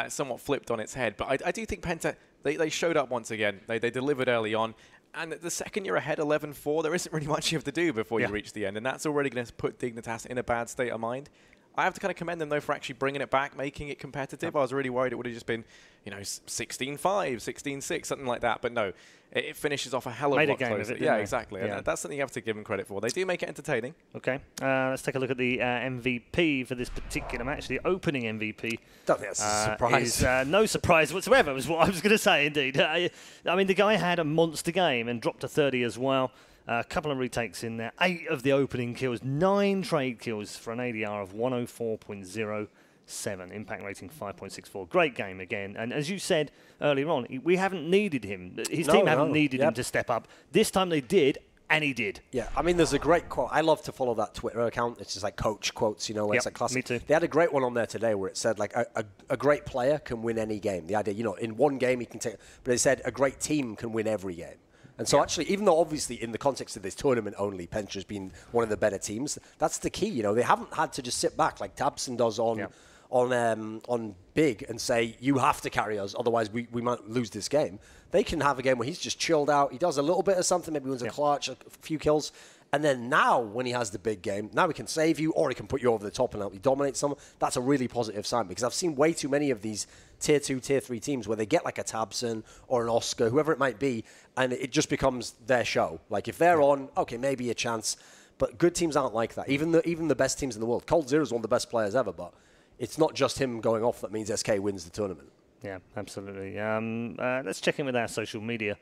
somewhat flipped on its head. But I do think Penta, they showed up once again. They delivered early on. And the second you're ahead 11-4, there isn't really much you have to do before you reach the end. And that's already going to put Dignitas in a bad state of mind. I have to kind of commend them, though, for actually bringing it back, making it competitive. I was really worried it would have just been, 16-5, 16-6, something like that. But no, it finishes off a hell of a lot closer. Yeah, exactly.
Yeah.
And that's something you have to give them credit for. They do make it entertaining.
Okay, let's take a look at the MVP for this particular match. The opening MVP.
Don't think that's a surprise.
Is, no surprise whatsoever, was what I was going to say, indeed. I mean, the guy had a monster game and dropped to 30 as well. A couple of retakes in there. 8 of the opening kills, 9 trade kills for an ADR of 104.07. Impact rating 5.64. Great game again. And as you said earlier on, we haven't needed him. His team haven't needed him to step up. This time they did, and he did.
Yeah, I mean, there's a great quote. I love to follow that Twitter account. It's just like coach quotes, where it's like classic.
Me too.
They had a great one on there today where it said, like, a great player can win any game. The idea, in one game he can take, but it said a great team can win every game. And so actually, even though obviously in the context of this tournament only, Penta's been one of the better teams, that's the key. They haven't had to just sit back like Tabson does on Big and say, you have to carry us, otherwise we might lose this game. They can have a game where he's just chilled out. He does a little bit of something, maybe wins a clutch, a few kills. And then now, when he has the big game, now he can save you or he can put you over the top and help you dominate someone. That's a really positive sign because I've seen way too many of these Tier 2, Tier 3 teams where they get like a Tabson or an Oscar, whoever it might be, and it just becomes their show. Like if they're on, okay, maybe a chance. But good teams aren't like that. Even the best teams in the world. Cold Zero is one of the best players ever, but it's not just him going off that means SK wins the tournament.
Yeah, absolutely. Let's check in with our social media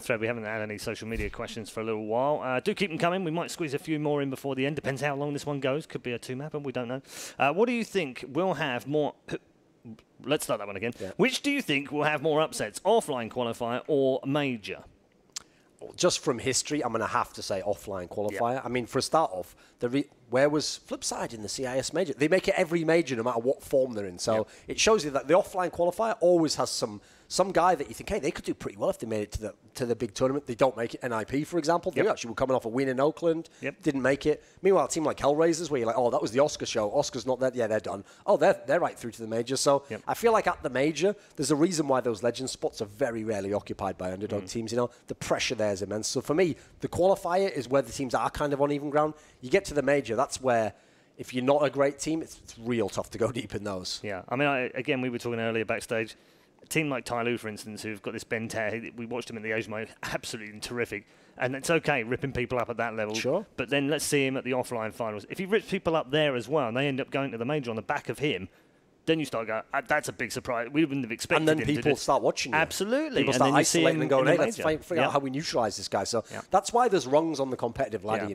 thread. We haven't had any social media questions for a little while. Do keep them coming. We might squeeze a few more in before the end. Depends how long this one goes. Could be a 2-mapper. We don't know. What do you think will have more... Let's start that one again. Yeah. Which do you think will have more upsets, offline qualifier or major?
Just from history, I'm going to have to say offline qualifier. Yeah. I mean, for a start off, where was Flipside in the CIS major? They make it every major no matter what form they're in. So it shows you that the offline qualifier always has some guy that you think, hey, they could do pretty well if they made it to the big tournament. They don't make it. NIP, for example, they actually were coming off a win in Oakland, didn't make it. Meanwhile, a team like Hellraisers, where you're like, oh, that was the Oscar show. Oscar's not there. Yeah, they're done. Oh, they're right through to the major. So I feel like at the major, there's a reason why those legend spots are very rarely occupied by underdog teams. The pressure there is immense. So for me, the qualifier is where the teams are kind of on even ground. You get to the major, that's where... If you're not a great team, it's real tough to go deep in those.
Yeah, I mean, again, we were talking earlier backstage. A team like Tyloo, for instance, who've got this Penta, we watched him in the Asian mode, absolutely terrific. And it's okay ripping people up at that level.
Sure.
But then let's see him at the offline finals. If he rips people up there as well, and they end up going to the major on the back of him, then you start going, that's a big surprise. We wouldn't have expected
him to. And then people start watching you.
Absolutely.
People start isolating and going, hey, let's figure out how we neutralize this guy. So that's why there's rungs on the competitive ladder,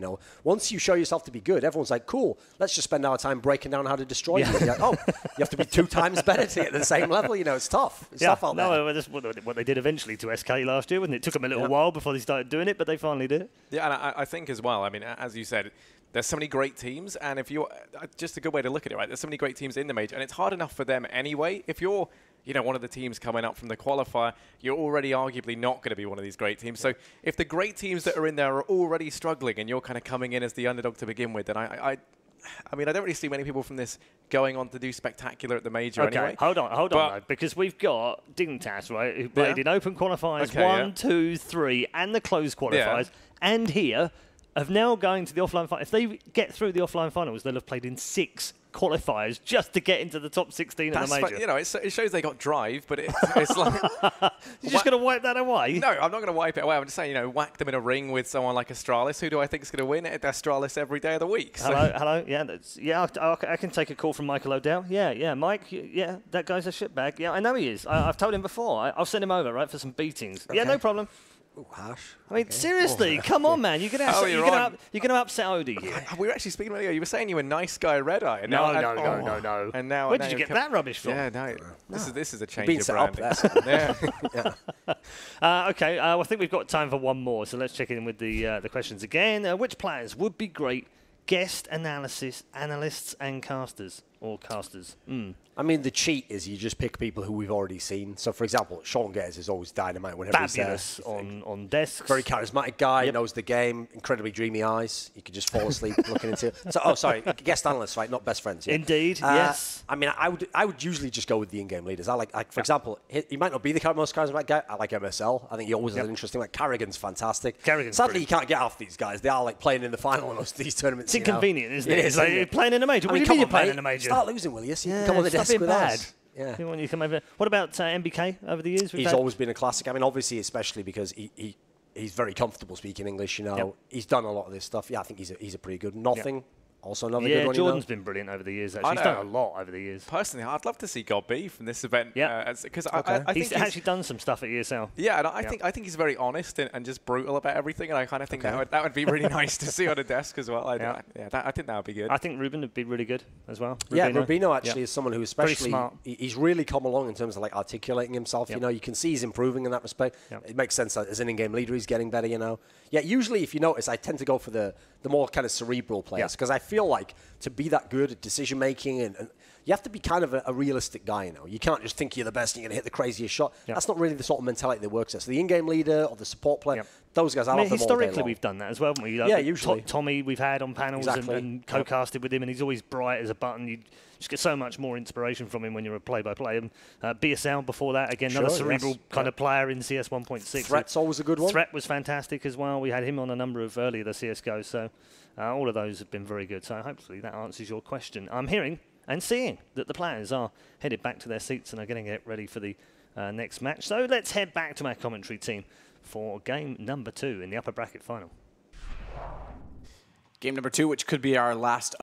Once you show yourself to be good, everyone's like, cool, let's just spend our time breaking down how to destroy you. Like, oh, you have to be 2 times better to get to the same level. It's tough. It's tough out there.
No, that's what they did eventually to SK last year, wasn't it? It took them a little while before they started doing it, but they finally did it.
Yeah, and I think as well, I mean, as you said, there's so many great teams, and if you're just a good way to look at it, right? There's so many great teams in the major, and it's hard enough for them anyway. If you're, one of the teams coming up from the qualifier, you're already arguably not going to be one of these great teams. So if the great teams that are in there are already struggling, and you're kind of coming in as the underdog to begin with, then I mean, I don't really see many people from this going on to do spectacular at the major anyway.
Hold on, though, because we've got Dignitas, right, who played in open qualifiers 1, 2, 3, and the closed qualifiers, and here. Of now going to the offline final. If they get through the offline finals, they'll have played in 6 qualifiers just to get into the top 16 of the major.
It shows they got drive, but it's like...
You're just going to wipe that away?
No, I'm not going to wipe it away. I'm just saying, whack them in a ring with someone like Astralis. Who do I think is going to win? Astralis every day of the week. So.
Hello. Yeah, I can take a call from Michael O'Dell. Yeah, Mike. Yeah, that guy's a shitbag. Yeah, I know he is. I've told him before. I'll send him over, right, for some beatings. Okay. Yeah, no problem.
Ooh, harsh.
I mean, seriously, come on, man. You're going to upset Odie here.
We were actually speaking earlier. You were saying you were nice guy, Red Eye.
No.
And now,
where did you get that rubbish from?
Yeah, no. This is a change of branding.
Okay, I think we've got time for one more, so let's check in with the questions again. Which players would be great guest analysts and casters? or casters.
I mean, the cheat is you just pick people who we've already seen. So, for example, Sean Getz is always dynamite whenever
Fabulous
he's there.
on desks.
Very charismatic guy, knows the game, incredibly dreamy eyes. You could just fall asleep looking into it. So, guest analysts, right? Not best friends. Yeah.
Indeed, yes.
I mean, I would usually just go with the in-game leaders. I like for example, he might not be the most charismatic guy. I like MSL. I think he always has an interesting. Like Carrigan's fantastic.
Carrigan's
Sadly,
brilliant.
you can't get off these guys. They are like playing in the final in most of these tournaments.
It's inconvenient, isn't it?
It
It's
is,
like
isn't
you're
it?
playing in a major.
I
What do
mean,
you mean you're
come on,
playing
mate.
in a major?
Start losing, will you? So you can come on the
stop
desk
being
with
bad.
us. Yeah.
You want you to come over. What about MBK over the years?
He's always been a classic. I mean, obviously, especially because he's very comfortable speaking English. You know,
Yep.
he's done a lot of this stuff. Yeah, I think he's a pretty good. Nothing. Also another
Yeah,
good one.
Jordan's been brilliant over the years, actually. He's
know.
done a lot over the years.
Personally, I'd love to see God B from this event.
Yeah.
Because I think
He's actually done some stuff at ESL.
Yeah, and I think he's very honest and just brutal about everything, and I kind of think that would be really nice to see on a desk as well. I think that would be good.
I think Ruben would be really good as well.
Yeah,
Rubino.
Rubino actually is someone who especially
smart.
He's really come along in terms of like articulating himself.
Yep.
You know, you can see he's improving in that respect.
Yep.
It makes sense that as an in-game leader, he's getting better. You know, yeah. Usually, if you notice, I tend to go for the more kind of cerebral players because I feel like to be that good at decision making and you have to be kind of a realistic guy. You know, you can't just think you're the best and you're gonna hit the craziest shot.
Yep.
That's not really the sort of mentality that works. So the in-game leader or the support player,
Yep.
those guys, I
I
love
mean,
them all day
historically,
long.
we've done that as well, haven't we?
Yeah, usually.
Tommy, we've had on panels
Exactly.
and co-casted with him, and he's always bright as a button. You just get so much more inspiration from him when you're a play-by-play. And BSL before that, again, another
Sure,
cerebral
yes.
kind of player in CS 1.6.
Threat's always a good one.
Threat was fantastic as well. We had him on a number of earlier the CSGO, so all of those have been very good. So hopefully that answers your question. I'm hearing and seeing that the players are headed back to their seats and are getting it ready for the next match. So let's head back to my commentary team for game number 2 in the upper bracket final.
Game number 2, which could be our last